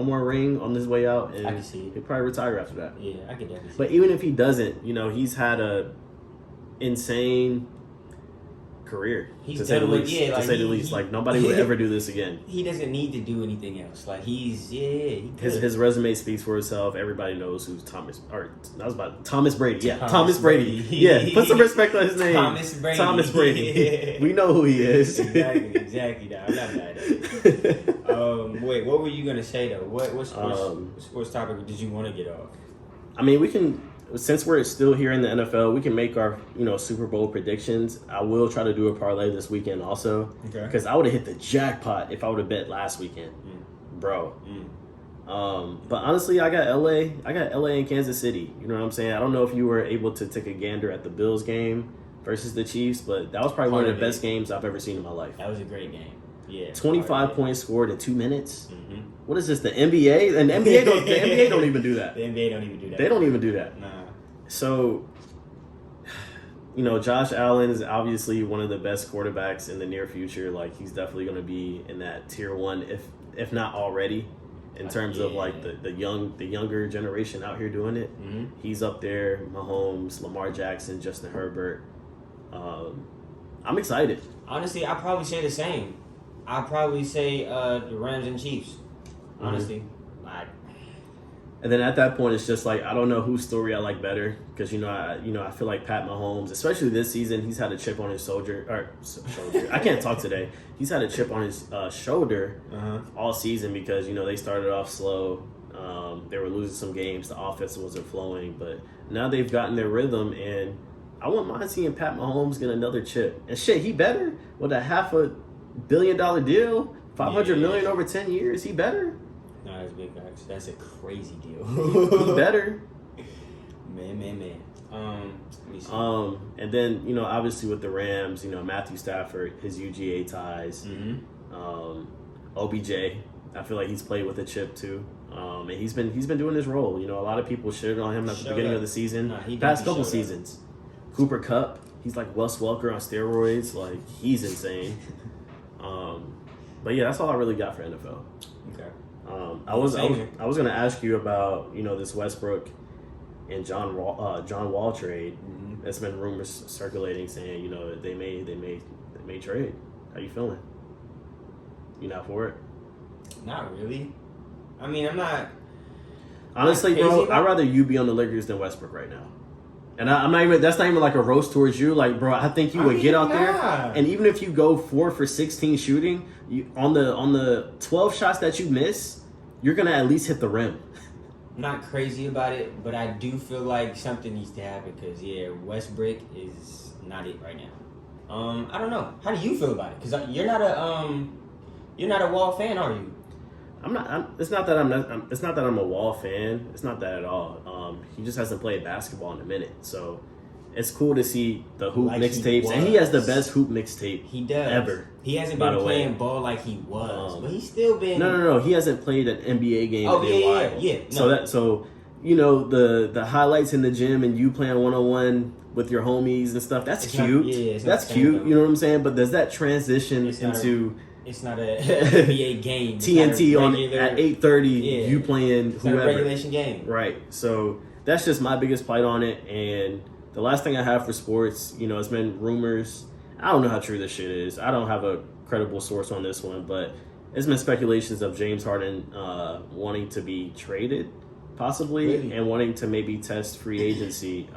more ring on his way out, and I can see it. He'll probably retire after that. Yeah, I can definitely see But even if he doesn't, he's had a insane career. He's to say the least. Like, nobody would ever do this again. He doesn't need to do anything else. Like, his resume speaks for itself. Everybody knows who's Thomas Brady. Yeah, Thomas Brady. Yeah, put some respect on his name. Thomas Brady. We know who he is. Exactly. No, I'm not mad at it. Wait, what were you gonna say though? What sports topic did you want to get off? I mean, we can. Since we're still here in the NFL, we can make our Super Bowl predictions. I will try to do a parlay this weekend also, because I would have hit the jackpot if I would have bet last weekend, bro. But honestly, I got LA and Kansas City. You know what I'm saying? I don't know if you were able to take a gander at the Bills game versus the Chiefs, but that was probably one of the best games I've ever seen in my life. That was a great game. Yeah, 25 points scored in 2 minutes. What is this? The NBA? And the NBA don't even do that. The NBA don't even do that. They don't even do that. Nah. So Josh Allen is obviously one of the best quarterbacks in the near future. Like, he's definitely going to be in that tier one, if not already, in terms of like the younger generation out here doing it. Mm-hmm. He's up there. Mahomes, Lamar Jackson, Justin Herbert. I'm excited. Honestly, I'd probably say the same. I'd probably say the Rams and Chiefs. Honestly. And then at that point, it's just like, I don't know whose story I like better, because I feel like Pat Mahomes, especially this season, he's had a chip on his shoulder. I can't talk today. He's had a chip on his shoulder all season because they started off slow. They were losing some games. The offense wasn't flowing, but now they've gotten their rhythm, and I wouldn't mind seeing Pat Mahomes get another chip. And shit, he better with a $500 million deal, $500 million over 10 years. He better. No, that's big facts. That's a crazy deal. He better. Man. Let me see. And then obviously with the Rams, Matthew Stafford, his UGA ties, OBJ. I feel like he's played with a chip too, and he's been doing his role. A lot of people shitted on him at the beginning of the season. Past couple seasons. Cooper Kupp, he's like Wes Welker on steroids. Like, he's insane. But yeah, that's all I really got for NFL. Okay. I was gonna ask you about this Westbrook and John Wall trade. Mm-hmm. There's been rumors circulating saying they may trade. How you feeling? You not for it? Not really. I mean, I'm not. Honestly, bro, I'd rather you be on the Lakers than Westbrook right now. And I'm not even. That's not even like a roast towards you. Like, bro, I think you would get out there, and even if you go 4 for 16 shooting, on the 12 shots that you miss, you're gonna at least hit the rim. I'm not crazy about it, but I do feel like something needs to happen because Westbrook is not it right now. I don't know. How do you feel about it? Because you're not a Wall fan, are you? I'm not. It's not that I'm a Wall fan. It's not that at all. He just hasn't played basketball in a minute, so it's cool to see the hoop mixtapes, and he has the best hoop mixtape he does ever. He hasn't been playing ball like he was, but he's still been. No. He hasn't played an NBA game in a while. Yeah. No. So the highlights in the gym and you playing 1-on-1 with your homies and stuff. That's cute. That's cute. You know what I'm saying? But does that transition into? It's not an NBA game. It's TNT on at 8:30. You playing it's whoever. Not a regulation game. Right. So that's just my biggest plight on it. And the last thing I have for sports, it's been rumors. I don't know how true this shit is. I don't have a credible source on this one, but it's been speculations of James Harden wanting to be traded, possibly, and wanting to maybe test free agency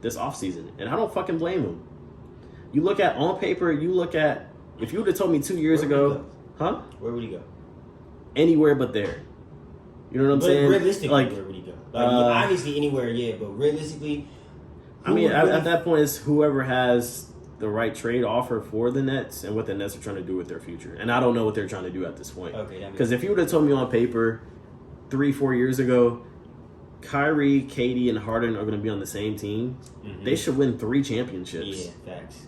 this offseason. And I don't fucking blame him. You look at, on paper, if you would have told me 2 years ago, where would he go? Anywhere but there. You know what I'm saying? Realistically, where would he go? Obviously anywhere, but realistically, at that point, it's whoever has the right trade offer for the Nets and what the Nets are trying to do with their future. And I don't know what they're trying to do at this point. Okay. Because if you would have told me on paper 3-4 years ago, Kyrie, KD, and Harden are going to be on the same team, they should win 3 championships. Yeah, facts.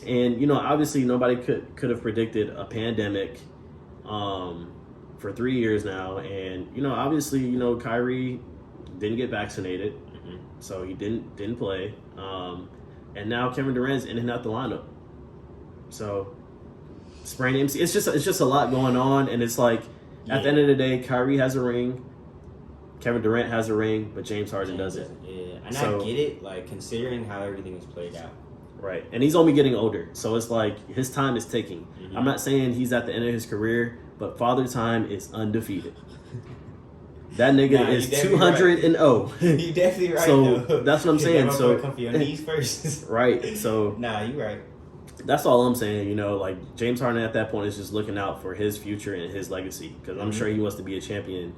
And obviously nobody could have predicted a pandemic for 3 years now. And obviously Kyrie didn't get vaccinated, so he didn't play. And now Kevin Durant's in and out the lineup. So sprained MC. It's just a lot going on, and it's like at the end of the day, Kyrie has a ring, Kevin Durant has a ring, but James Harden doesn't. Yeah, and I get it, like considering how everything was played out. Right, and he's only getting older, so it's like his time is ticking. I'm not saying he's at the end of his career, but Father Time is undefeated. That nigga is 200 and 0. You definitely right. So though. that's what I'm saying. So come for your knees first. Right. So you right. That's all I'm saying. Like James Harden at that point is just looking out for his future and his legacy, because I'm sure he wants to be a champion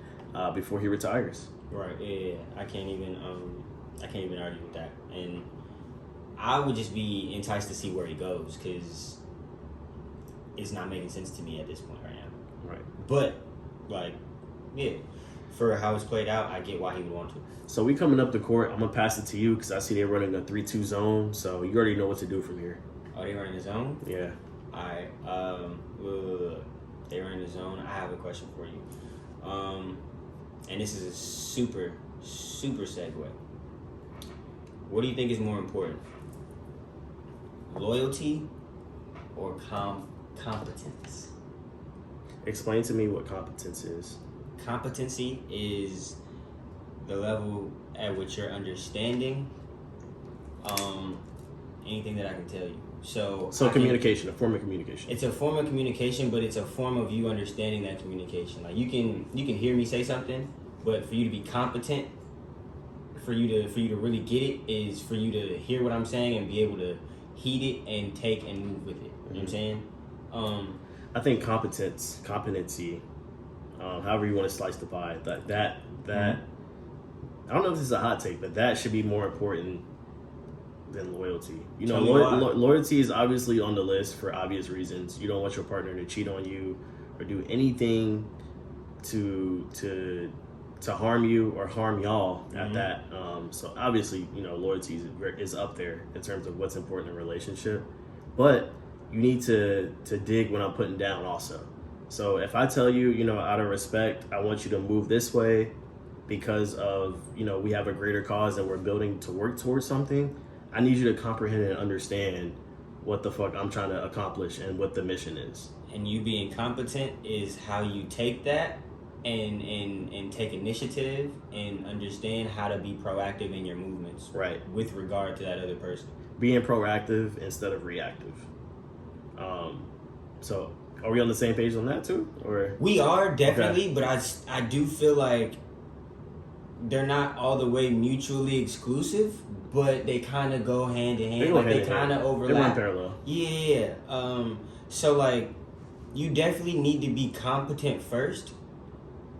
before he retires. Right. Yeah. I can't even argue with that. And I would just be enticed to see where he goes, because it's not making sense to me at this point right now. Right. But for how it's played out, I get why he would want to. So we coming up the court. I'm gonna pass it to you because I see they're running a 3-2 zone. So you already know what to do from here. Oh, they running the zone? Yeah. All right. They running the zone. I have a question for you. And this is a super, super segue. What do you think is more important? loyalty or competence? Explain to me what competence is. Competency is the level at which you're understanding anything that I can tell you. So communication, a form of communication. It's a form of communication, but it's a form of you understanding that communication. Like you can hear me say something, but for you to be competent, for you to really get it, is for you to hear what I'm saying and be able to heed it and take and move with it. You know what I'm saying? I think competency, however you want to slice the pie, that I don't know if this is a hot take, but that should be more important than loyalty. You know, loyalty is obviously on the list for obvious reasons. You don't want your partner to cheat on you or do anything to harm you or harm y'all at that. So obviously, you know, loyalty is up there in terms of what's important in a relationship. But you need to dig when I'm putting down also. So if I tell you, you know, out of respect, I want you to move this way because of, you know, we have a greater cause and we're building to work towards something, I need you to comprehend and understand what the fuck I'm trying to accomplish and what the mission is. And you being competent is how you take that and take initiative and understand how to be proactive in your movements. Right. With regard to that other person. Being proactive instead of reactive. So are we on the same page on that too? Or we are definitely, okay. But I do feel like they're not all the way mutually exclusive, but they kind of go hand in hand. They kind of overlap. They run parallel. Yeah. So like, you definitely need to be competent first,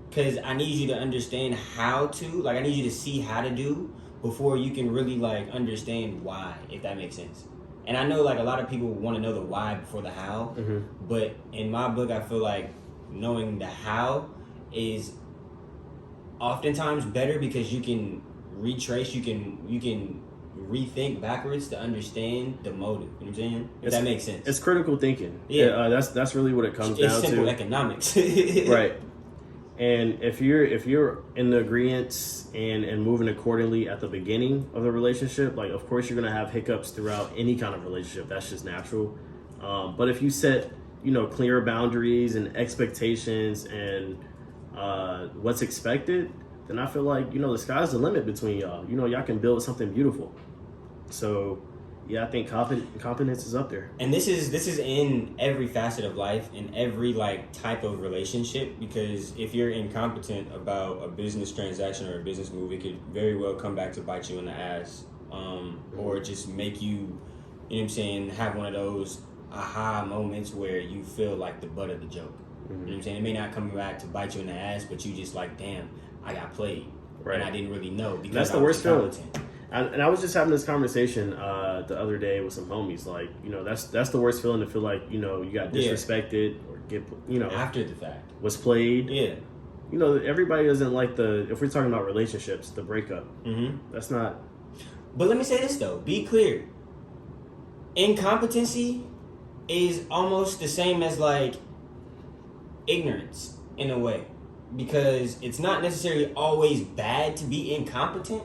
because I need you to understand how to. Like, I need you to see how to do before you can really like understand why, if that makes sense. And I know like a lot of people want to know the why before the how, but in my book, I feel like knowing the how is oftentimes better because you can retrace, you can rethink backwards to understand the motive. You know what I'm saying? If that makes sense. It's critical thinking. Yeah, that's really what it comes down to. It's simple economics. Right. And if you're in the agreement and moving accordingly at the beginning of the relationship, like of course you're gonna have hiccups throughout any kind of relationship. That's just natural. But if you set, you know, clear boundaries and expectations and what's expected, then I feel like, you know, the sky's the limit between y'all. You know, y'all can build something beautiful. So yeah, I think competence is up there. And this is in every facet of life, in every like type of relationship, because if you're incompetent about a business transaction or a business move, it could very well come back to bite you in the ass, or just make you, you know what I'm saying, have one of those aha moments where you feel like the butt of the joke. You know what I'm saying? It may not come back to bite you in the ass, but you just like, damn, I got played, and I didn't really know because that's the worst feeling. And I was just having this conversation the other day with some homies. Like, you know, that's the worst feeling, to feel like, you know, you got disrespected or get, you know, after the fact was played. Yeah. You know, everybody doesn't like if we're talking about relationships, the breakup. That's not. But let me say this though. Be clear. Incompetency is almost the same as like ignorance in a way, because it's not necessarily always bad to be incompetent.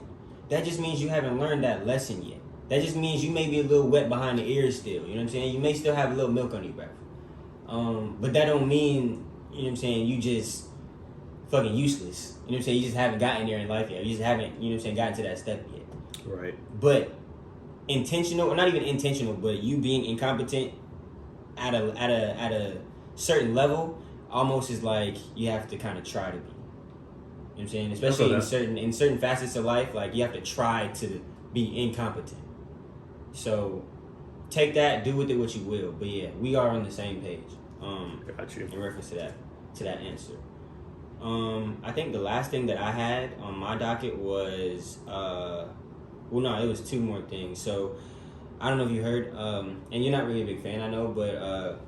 That just means you haven't learned that lesson yet. That just means you may be a little wet behind the ears still. You know what I'm saying? You may still have a little milk on your breath. But that don't mean, you know what I'm saying, you just fucking useless. You know what I'm saying? You just haven't gotten there in life yet. You just haven't, you know what I'm saying, gotten to that step yet. Right. But intentional, or not even intentional, but you being incompetent at a certain level almost is like you have to kind of try to be. You know what I'm saying? Especially in certain facets of life, like you have to try to be incompetent. So take that, do with it what you will. But yeah, we are on the same page. Got you. In reference to that answer. I think the last thing that I had on my docket was it was two more things. So I don't know if you heard, and you're not really a big fan, I know, but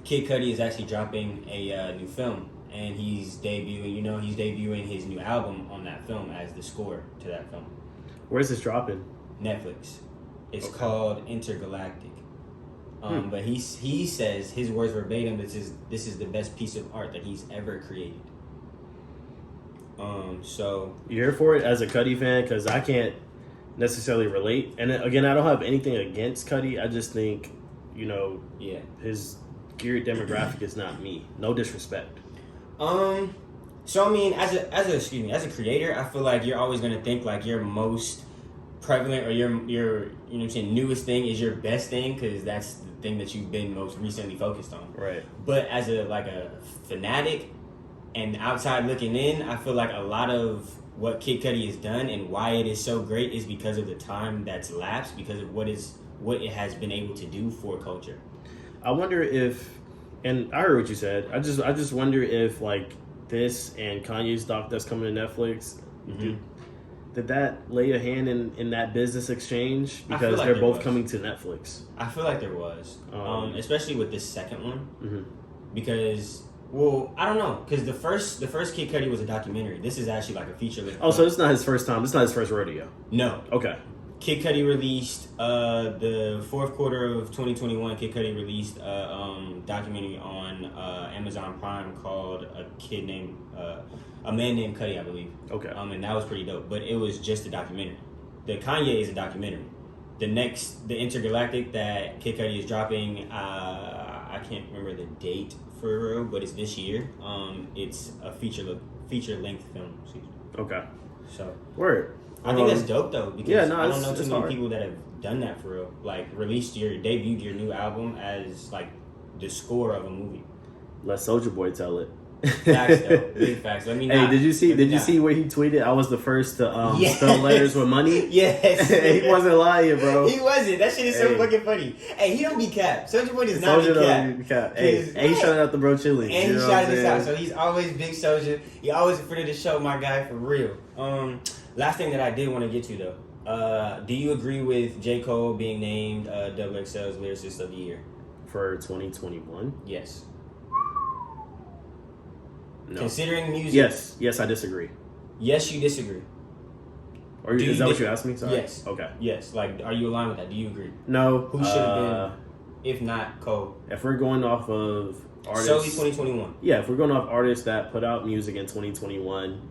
Kid Cudi is actually dropping a new film. And he's debuting his new album on that film as the score to that film. Where's this dropping? Netflix. It's called Intergalactic. But he says, his words verbatim, this is the best piece of art that he's ever created. So you here for it as a Cudi fan? Because I can't necessarily relate. And again, I don't have anything against Cudi. I just think, his geared demographic is not me. No disrespect. So I mean, as a creator, I feel like you're always gonna think like your most prevalent or your newest thing is your best thing because that's the thing that you've been most recently focused on. Right. But as a fanatic and outside looking in, I feel like a lot of what Kid Cudi has done and why it is so great is because of the time that's lapsed, because of what it has been able to do for culture. I wonder if, and I heard what you said. I just wonder if like this and Kanye's doc that's coming to Netflix, did that lay a hand in that business exchange? Because they're both coming to Netflix. I feel like there was, especially with this second one, because. Well, I don't know, because the first Kid Cudi was a documentary. This is actually like a feature length. Oh, so it's not his first time. It's not his first rodeo. No. Okay. Kid Cudi released the fourth quarter of 2021. Kid Cudi released a documentary on Amazon Prime called A Man Named Cudi, I believe. Okay. And that was pretty dope. But it was just a documentary. The Kanye is a documentary. The Intergalactic that Kid Cudi is dropping, I can't remember the date for real, but it's this year. It's a feature length film. Excuse me. Okay. So. Word. I think that's dope though, because I don't know too many hard. people that have done that for real. Like debuted your new album as like the score of a movie. Let Soulja Boy tell it. Facts though, big facts. Let me know. Hey, did you see where he tweeted? I was the first to spell letters with money. Yes. He wasn't lying, bro. He wasn't. That shit is so fucking funny. Hey, he don't be capped. Soulja Boy does not be capped. Hey, he shouted out the Brochillians. And he shouted this out, so he's always big Soulja. He always in front of the show, my guy, for real. Last thing that I did want to get to though, do you agree with J. Cole being named XXL's Lyricist of the Year for 2021? Yes. No. Considering music. Yes, I disagree. Yes, you disagree. Or is that what you asked me? Sorry. Yes. Okay. Yes. Like, are you aligned with that? Do you agree? No. Who should have been, if not Cole? If we're going off of artists, solely 2021. Yeah, if we're going off artists that put out music in 2021,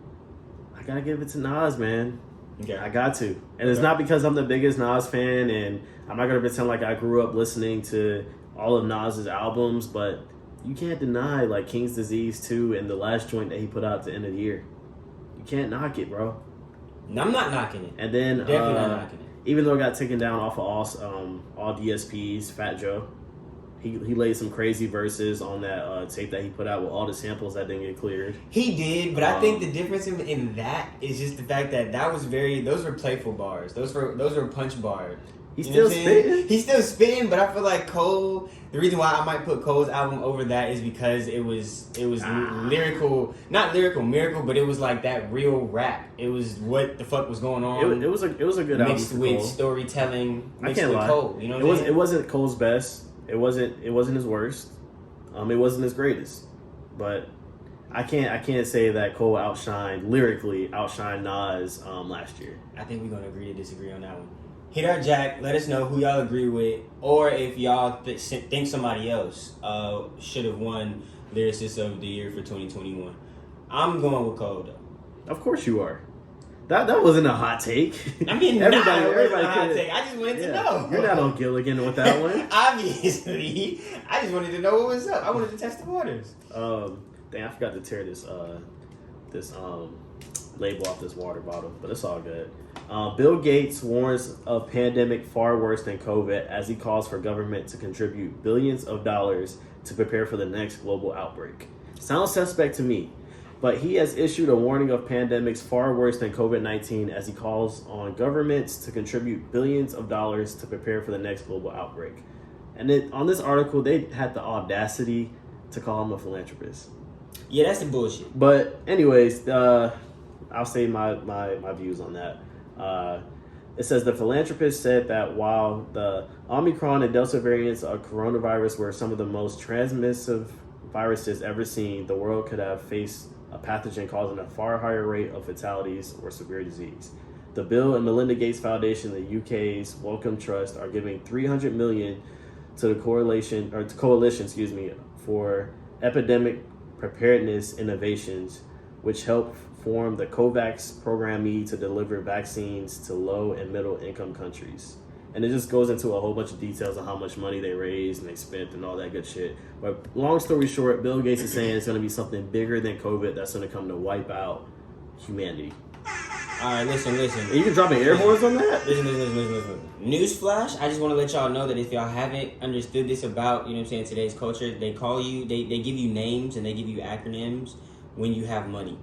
I gotta give it to Nas, man. Okay. I got to. And it's not because I'm the biggest Nas fan, and I'm not gonna pretend like I grew up listening to all of Nas's albums, but you can't deny like King's Disease 2 and the last joint that he put out at the end of the year. You can't knock it, bro. I'm not knocking it. And then definitely not knocking it. Even though it got taken down off of all DSPs, Fat Joe, he laid some crazy verses on that tape that he put out with all the samples that didn't get cleared. He did, but I think the difference in that is just the fact that those were playful bars. Those were punch bars. He's still spitting. He's still spitting, but I feel like Cole. The reason why I might put Cole's album over that is because it was lyrical, not lyrical miracle, but it was like that real rap. It was what the fuck was going on. It was a good album mixed with storytelling. I can't lie. Cole, you know what it wasn't Cole's best. It wasn't his worst. It wasn't his greatest. But I can't say that Cole outshined Nas last year. I think we're gonna agree to disagree on that one. Hit our Jack. Let us know who y'all agree with, or if y'all think somebody else should have won Lyricist of the Year for 2021. I'm going with Cole though. Of course you are. That wasn't a hot take. I mean, everybody a hot take. I just wanted to know. You're not on Gilligan with that one. Obviously, I just wanted to know what was up. I wanted to test the waters. Dang, I forgot to tear this label off this water bottle, but it's all good. Bill Gates warns of pandemic far worse than COVID as he calls for government to contribute billions of dollars to prepare for the next global outbreak. Sounds suspect to me, but he has issued a warning of pandemics far worse than COVID-19 as he calls on governments to contribute billions of dollars to prepare for the next global outbreak. And on this article, they had the audacity to call him a philanthropist. Yeah, that's the bullshit. But anyways, I'll say my views on that. It says the philanthropist said that while the Omicron and Delta variants of coronavirus were some of the most transmissive viruses ever seen, the world could have faced a pathogen causing a far higher rate of fatalities or severe disease. The Bill and Melinda Gates Foundation, the UK's Wellcome Trust, are giving $300 million to the coalition, for epidemic preparedness innovations, which help formed the COVAX programme to deliver vaccines to low and middle income countries. And it just goes into a whole bunch of details on how much money they raised and they spent and all that good shit. But long story short, Bill Gates is saying it's going to be something bigger than COVID that's going to come to wipe out humanity. All right, listen. And you can drop an air horns on that? Listen. Newsflash, I just want to let y'all know that if y'all haven't understood this about, you know what I'm saying, today's culture, they call you, they give you names and they give you acronyms when you have money.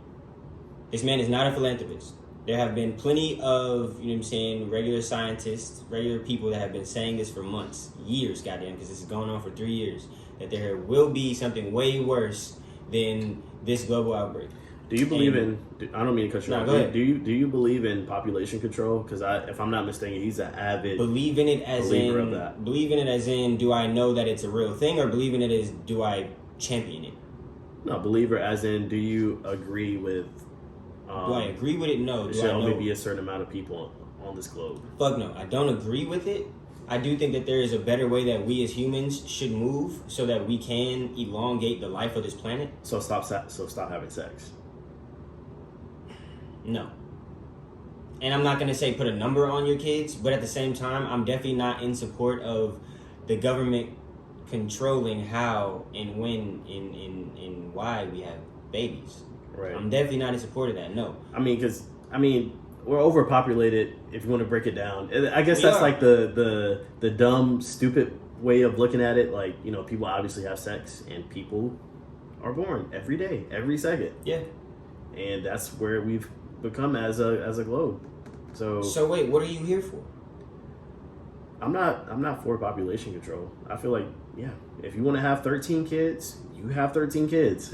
This man is not a philanthropist. There have been plenty of, you know what I'm saying, regular scientists, regular people that have been saying this for months, years, goddamn, because this is going on for 3 years, that there will be something way worse than this global outbreak. Do you believe in? I don't mean to cut you off. Go ahead. Do you believe in population control? Because if I'm not mistaken, he's an avid believe in it as believer in of that. believe in it as in do I know that it's a real thing, or believe in it as do I champion it? No, believer as in do you agree with? Do I agree with it? No. There Do should I only know? be a certain amount of people on this globe. Fuck no. I don't agree with it. I do think that there is a better way that we as humans should move so that we can elongate the life of this planet. So stop having sex. No. And I'm not going to say put a number on your kids, but at the same time, I'm definitely not in support of the government controlling how and when and why we have babies. Right. I'm definitely not in support of that, no. I mean, we're overpopulated if you want to break it down. I guess We that's are. like the dumb, stupid way of looking at it. Like, you know, people obviously have sex and people are born every day, every second. Yeah. And that's where we've become as a globe. So wait, what are you here for? I'm not for population control. I feel like, yeah, if you want to have 13 kids, you have 13 kids.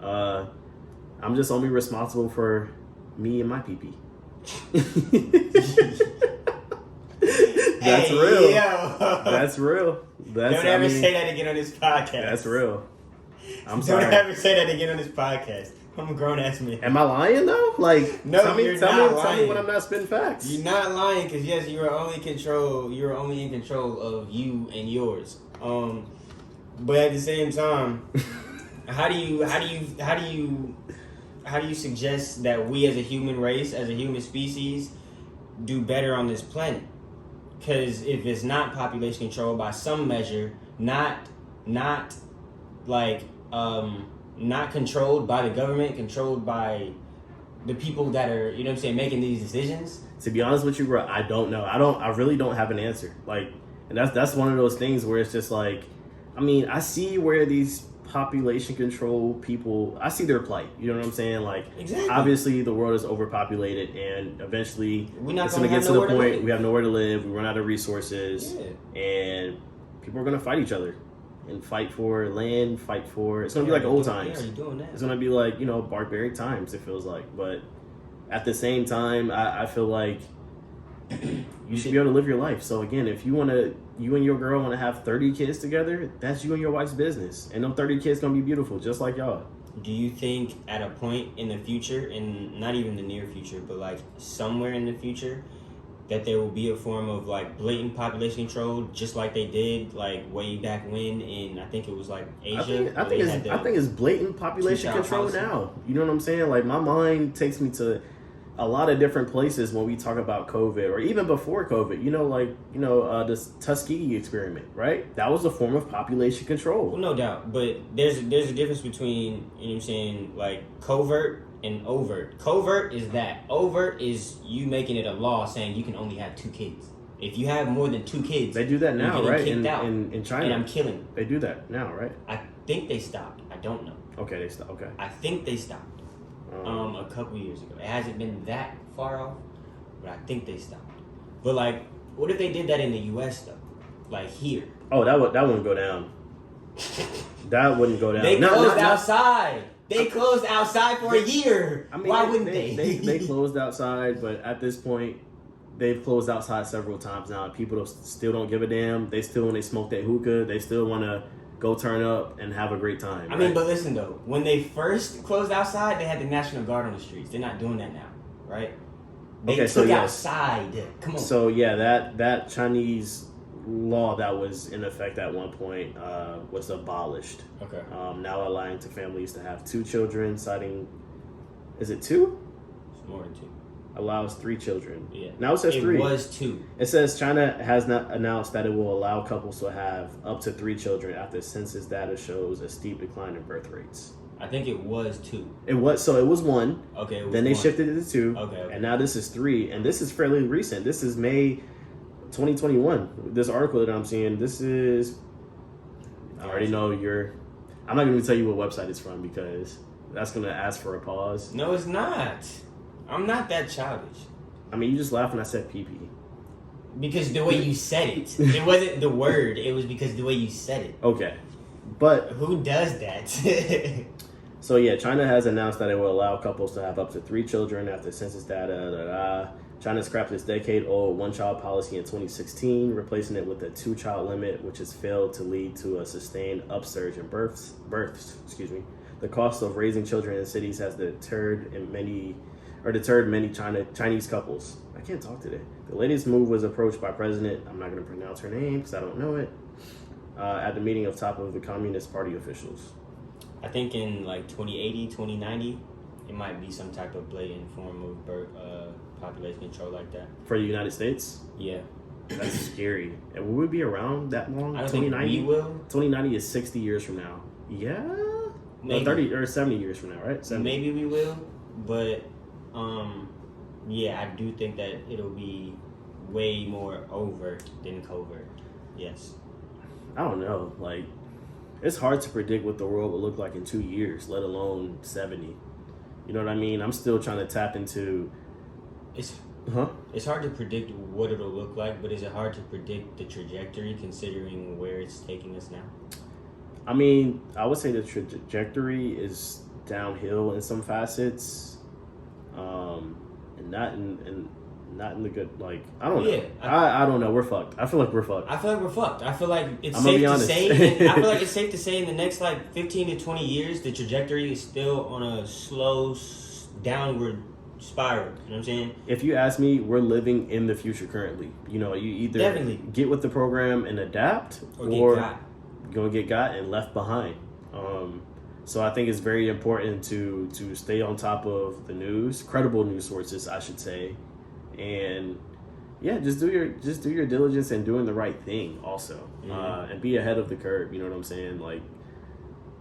I'm just only responsible for me and my pee-pee. That's real. Yo. That's real. Don't ever say that again on this podcast. That's real. I'm sorry. Don't ever say that again on this podcast. I'm a grown ass man. Am I lying though? Like, No, tell me lying. when I'm not spitting facts. You're not lying because yes, you are only in control of you and yours. But at the same time, how do you suggest that we as a human race, as a human species, do better on this planet? Because if it's not population control by some measure, not controlled by the government, controlled by the people that are, you know what I'm saying, making these decisions. To be honest with you, bro, I don't know. I really don't have an answer. Like, and that's one of those things where it's just like, I mean, I see where these population control people, I see their plight. You know what I'm saying? Like, Exactly. Obviously the world is overpopulated, and eventually We're not it's gonna gonna get have to the nowhere to point live. we have nowhere to live. We run out of resources, Yeah. and people are gonna fight each other and fight for land. It's gonna be like old times. Yeah, are you doing that? It's gonna be like, you know, barbaric times, it feels like. But at the same time, I feel like you should be able to live your life. So again, if you and your girl want to have 30 kids together, that's you and your wife's business. And them 30 kids gonna be beautiful, just like y'all. Do you think at a point in the future, and not even the near future, but like somewhere in the future, that there will be a form of like blatant population control, just like they did like way back when in, I think it was like Asia? I think it's blatant population control policy. now. You know what I'm saying? Like, my mind takes me to a lot of different places when we talk about COVID, or even before COVID. You know, this Tuskegee experiment, right? That was a form of population control. Well, no doubt, but there's a difference between, you know what I'm saying, like covert and overt. Covert is that. Overt is you making it a law saying you can only have 2 kids. If you have more than 2 kids, They do that you're now, getting right? kicked out, In China, and I'm killing. they do that now, right? I think they stopped. I don't know. Okay, they stop. Okay. I think they stopped. A couple years ago. It hasn't been that far off, but I think they stopped. But like, what if they did that in the U.S. though? Like here. Oh, that wouldn't go down. That wouldn't go down. They closed outside. They closed outside for a year. I mean, why wouldn't they? They closed outside, but at this point, they've closed outside several times now. People still don't give a damn. They still, when they smoke that hookah, they still want to go turn up and have a great time. I mean, but listen though, when they first closed outside, they had the National Guard on the streets. They're not doing that now, right? They took outside. Come on. So yeah, that Chinese law that was in effect at one point was abolished. Okay. Now allowing to families to have 2 children, citing Is it 2? It's more than 2. Allows 3 children. Yeah. Now it says 3. It was 2. It says China has not announced that it will allow couples to have up to 3 children after census data shows a steep decline in birth rates. I think it was 2. It was 1. Okay. It was then they 1. shifted it to 2. Okay. And now this is 3, and this is fairly recent. This is May 2021. This article that I'm seeing. This is. I already know I'm not going to tell you what website it's from because that's going to ask for a pause. No, it's not. I'm not that childish. I mean, you just laughed when I said pee. Because the way you said it. It wasn't the word. It was because the way you said it. Okay. But who does that? So yeah, China has announced that it will allow couples to have up to 3 children after census data. China scrapped its decade-old one-child policy in 2016, replacing it with a 2-child limit, which has failed to lead to a sustained upsurge in births. The cost of raising children in cities has deterred many Chinese couples. I can't talk today. The latest move was approached by President, I'm not going to pronounce her name because I don't know it, at the meeting of top of the Communist Party officials. I think in like 2080, 2090, it might be some type of blatant form of population control like that. For the United States? Yeah. That's scary. And will we be around that long? I don't think we will. 2090 is 60 years from now. Yeah? Maybe. No, 30 or 70 years from now, right? 70. Maybe we will, but yeah, I do think that it'll be way more overt than covert. Yes. I don't know. Like, it's hard to predict what the world will look like in 2 years, let alone 70. You know what I mean? I'm still trying to tap into... It's hard to predict what it'll look like, but is it hard to predict the trajectory considering where it's taking us now? I mean, I would say the trajectory is downhill in some facets, and not in the good. Like, I don't know. Yeah, I don't know. We're fucked. I feel like we're fucked. I feel like we're fucked. I feel like it's safe to say. I feel like it's safe to say in the next like 15 to 20 years, the trajectory is still on a slow downward spiral. You know what I'm saying? If you ask me, we're living in the future currently. You know, you either definitely get with the program and adapt, or you're gonna get got and left behind. So I think it's very important to stay on top of the news, credible news sources, I should say, and yeah, just do your diligence and doing the right thing also, and be ahead of the curve. You know what I'm saying? Like,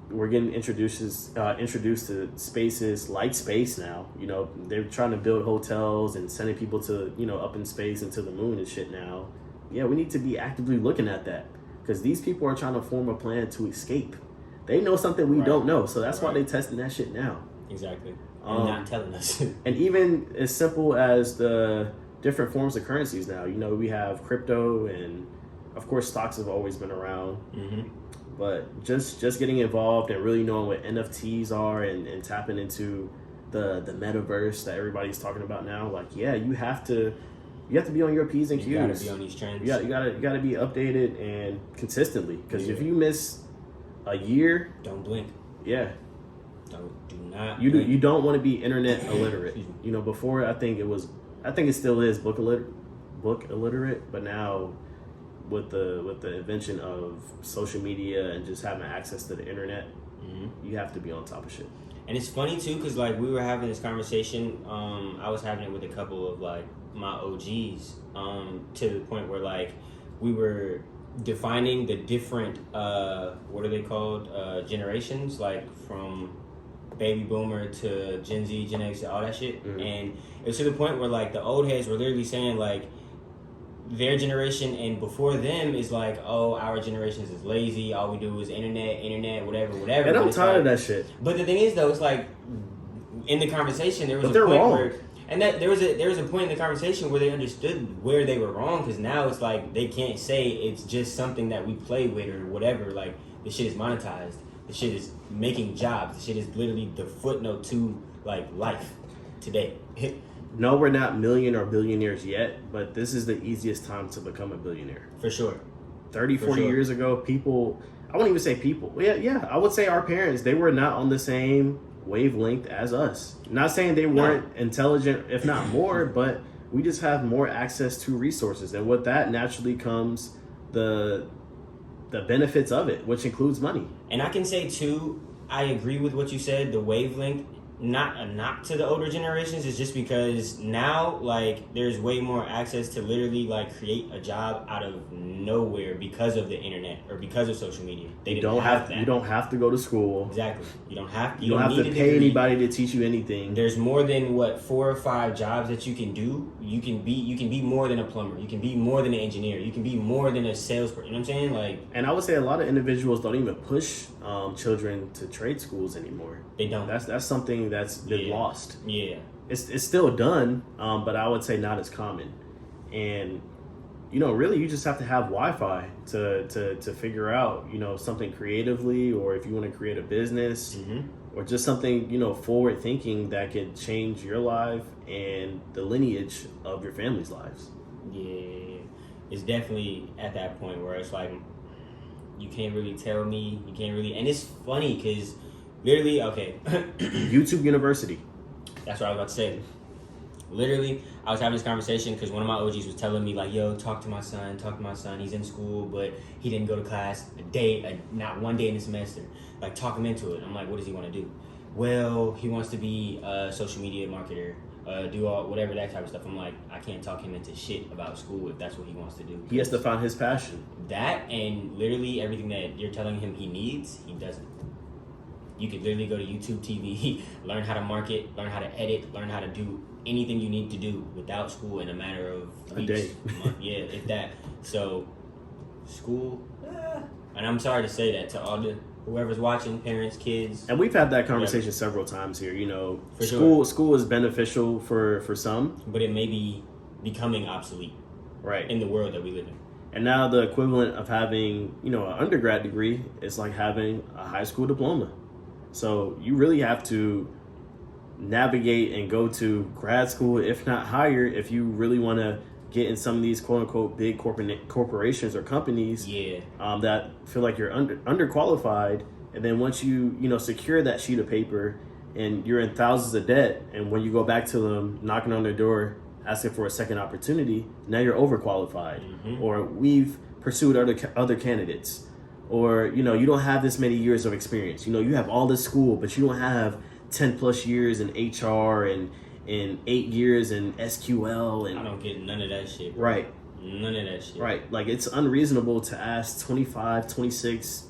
we're getting introduced to spaces like space now. You know, they're trying to build hotels and sending people to, you know, up in space and to the moon and shit now. Yeah, we need to be actively looking at that because these people are trying to form a plan to escape. They know something we don't know, so that's why they testing that shit now. Exactly. And not telling us. And even as simple as the different forms of currencies now. You know, we have crypto, and of course stocks have always been around. Mm-hmm. But just getting involved and really knowing what NFTs are and tapping into the metaverse that everybody's talking about now. Like, yeah, you have to be on your P's and Q's. You gotta be on these trends. You gotta be updated and consistently. Because if you miss a year, don't blink. Yeah. Do not. You don't want to be internet illiterate. You know, before I think it still is book illiterate, but now with the invention of social media and just having access to the internet, you have to be on top of shit. And it's funny too, because like we were having this conversation, I was having it with a couple of like my OGs, to the point where like we were defining the different what are they called, generations, like from baby boomer to Gen Z, Gen X, all that shit. And it was to the point where like the old heads were literally saying like their generation and before them is like, oh, our generation is lazy, all we do is internet, whatever. And I'm tired of that shit. But the thing is though, it's like in the conversation there was a point where, and that there was a point in the conversation where they understood where they were wrong, because now it's like they can't say it's just something that we play with or whatever. Like, the shit is monetized, the shit is making jobs, the shit is literally the footnote to like life today. No, we're not million or billionaires yet, but this is the easiest time to become a billionaire. For sure. 30, 40 years ago, people, I wouldn't even say people. Yeah, I would say our parents, they were not on the same wavelength as us. Not saying they weren't intelligent, if not more, but we just have more access to resources. And with that naturally comes the benefits of it, which includes money. And I can say too, I agree with what you said, the wavelength. not a knock to the older generations. It's just because now, like, there's way more access to literally, like, create a job out of nowhere because of the internet or because of social media. They didn't have that. You don't have to go to school. Exactly. You don't have to pay anybody to teach you anything. There's more than 4 or 5 jobs that you can do. You can be more than a plumber. You can be more than an engineer. You can be more than a salesperson. You know what I'm saying? Like, and I would say a lot of individuals don't even push children to trade schools anymore. They don't. That's something that's been lost. Yeah. It's still done, but I would say not as common. And really, you just have to have Wi-Fi to figure out, something creatively, or if you want to create a business, or just something, forward thinking that could change your life and the lineage of your family's lives. Yeah, it's definitely at that point where it's like, you can't really tell me, and it's funny because literally, okay. YouTube University. That's what I was about to say. Literally, I was having this conversation because one of my OGs was telling me, like, yo, talk to my son. He's in school, but he didn't go to class not one day in the semester. Like, talk him into it. I'm like, what does he want to do? Well, he wants to be a social media marketer, do all, whatever, that type of stuff. I'm like, I can't talk him into shit about school if that's what he wants to do. He has to find his passion. That, and literally everything that you're telling him he needs, he doesn't. You could literally go to YouTube TV, learn how to market, learn how to edit, learn how to do anything you need to do without school in a matter of weeks, a day. Yeah, if that. So, school, and I'm sorry to say that to all the whoever's watching, parents, kids. And we've had that conversation several times here. School is beneficial for some, but it may be becoming obsolete, right, in the world that we live in. And now the equivalent of having, an undergrad degree is like having a high school diploma. So you really have to navigate and go to grad school, if not higher, if you really want to get in some of these quote unquote big corporations or companies that feel like you're underqualified. And then once you secure that sheet of paper and you're in thousands of debt, and when you go back to them knocking on their door asking for a second opportunity, now you're overqualified, or we've pursued other candidates. Or, you don't have this many years of experience. You have all this school, but you don't have 10 plus years in HR and 8 years in SQL. And I don't get none of that shit. Bro. Right. None of that shit. Right. Like, it's unreasonable to ask 25, 26,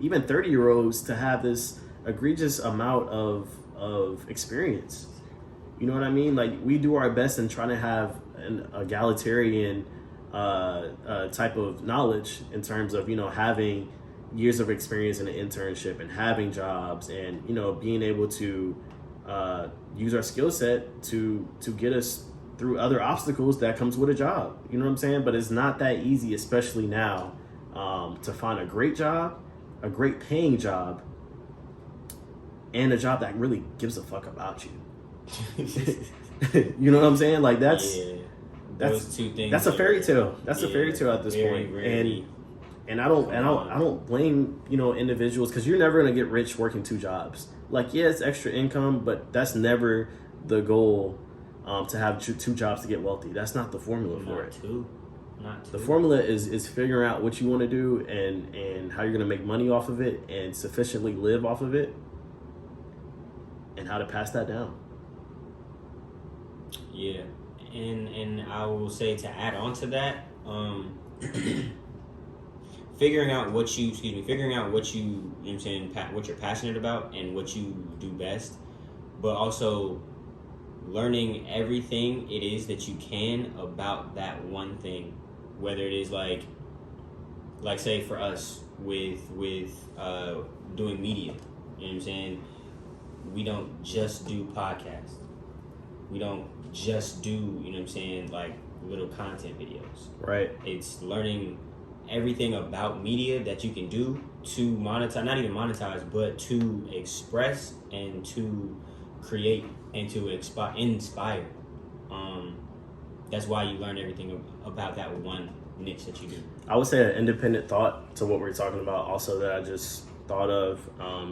even 30-year-olds to have this egregious amount of experience. You know what I mean? Like, we do our best in trying to have an egalitarian type of knowledge in terms of having years of experience in an internship and having jobs and being able to use our skill set to get us through other obstacles that comes with a job. You know what I'm saying? But it's not that easy, especially now, to find a great job, a great paying job, and a job that really gives a fuck about you. You know what I'm saying? Like, those two things. That's a fairy tale. That's a fairy tale at this point. And I don't blame individuals, because you're never gonna get rich working 2 jobs. Like, yeah, it's extra income, but that's never the goal. To have 2 jobs to get wealthy. That's not the formula for it. Not two. The formula is figuring out what you want to do and how you're gonna make money off of it and sufficiently live off of it, and how to pass that down. Yeah. And I will say, to add on to that, figuring out what you know what I'm saying, what you're passionate about and what you do best, but also learning everything it is that you can about that one thing, whether it is like say for us with doing media, you know what I'm saying? We don't just do podcasts. We don't just do, you know what I'm saying, like little content videos. Right. It's learning everything about media that you can do to monetize, not even monetize, but to express and to create and to inspire. That's why you learn everything about that one niche that you do. I would say an independent thought to what we're talking about also that I just thought of,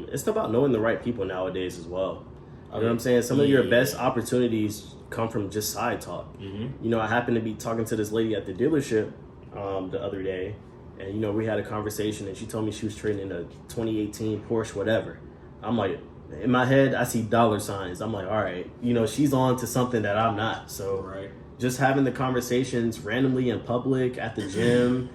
it's about knowing the right people nowadays as well. You know what I'm saying? Some of your best opportunities come from just side talk. I happened to be talking to this lady at the dealership the other day, and we had a conversation, and she told me she was trading in a 2018 Porsche whatever. I'm like, in my head, I see dollar signs. I'm like, all right, you know, she's on to something that I'm not. So Right. just having the conversations randomly in public, at the gym,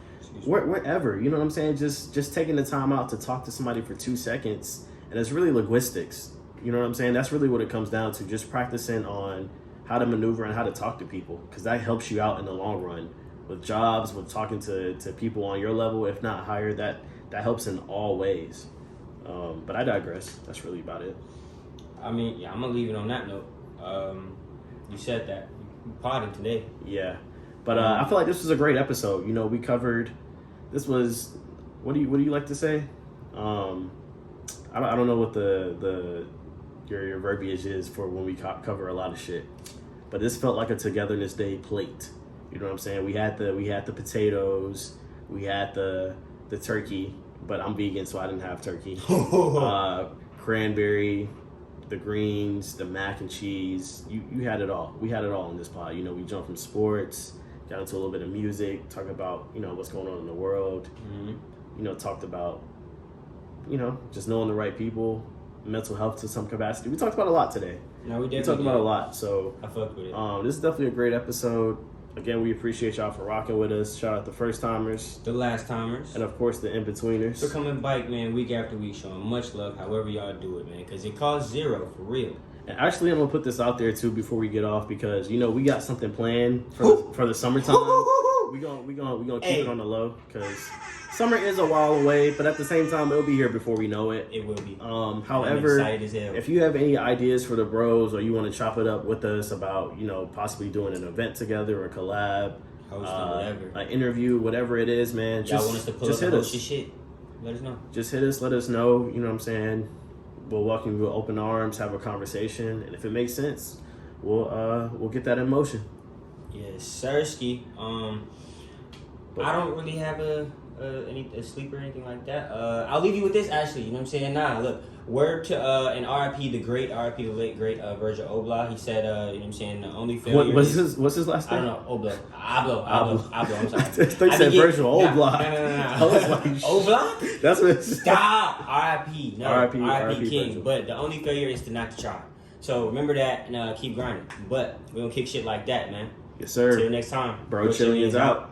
wherever, you know what I'm saying? Just taking the time out to talk to somebody for 2 seconds. And it's really linguistics. You know what I'm saying? That's really what it comes down to. Just practicing on how to maneuver and how to talk to people. Because that helps you out in the long run. With jobs, with talking to people on your level, if not higher, that helps in all ways. But I digress. That's really about it. I mean, yeah, I'm gonna leave it on that note. You said that. You potted today. Yeah. But I feel like this was a great episode. You know, we covered. This was. What do you like to say? I don't know what your verbiage is for when we cover a lot of shit. But this felt like a Togetherness Day plate. You know what I'm saying? We had the potatoes, we had the turkey, but I'm vegan, so I didn't have turkey. Cranberry, the greens, the mac and cheese. You had it all. We had it all in this pod. You know, we jumped from sports, got into a little bit of music, talked about, you know, what's going on in the world. Mm-hmm. You know, talked about, you know, just knowing the right people, mental health to some capacity. We talked about a lot today. No, we talked about a lot. So I fucked with it. This is definitely a great episode. Again, we appreciate y'all for rocking with us. Shout out the first timers, the last timers, and of course the in betweeners. For coming back, man, week after week, showing much love. However y'all do it, man, because it costs zero for real. And actually, I'm gonna put this out there too before we get off, because you know we got something planned for the summertime. We gonna keep it on the low, because summer is a while away, but at the same time, it'll be here before we know it. It will be. However, if you have any ideas for the bros, or you want to chop it up with us about, you know, possibly doing an event together, or a collab, whatever, an interview, whatever it is, man. Y'all want us to pull up and host your shit? Let us know. Just hit us. Let us know. You know what I'm saying? We'll welcome you with open arms, have a conversation, and if it makes sense, we'll get that in motion. Yes, Sirski. I don't really have a sleeper or anything like that. I'll leave you with this, actually. You know what I'm saying? Nah, look. Word to an RIP, the late great Virgil Obla. He said, you know what I'm saying, the only failure. What's his last name? I don't know. Obla. I'm sorry. I said Virgil Obla. No. I was like, Obla? That's what it's Stop. RIP. No. RIP King. Virgil. But the only failure is to not to try. So remember that and keep grinding. But we're going to kick shit like that, man. Yes, sir. Till next time. Brochillians out.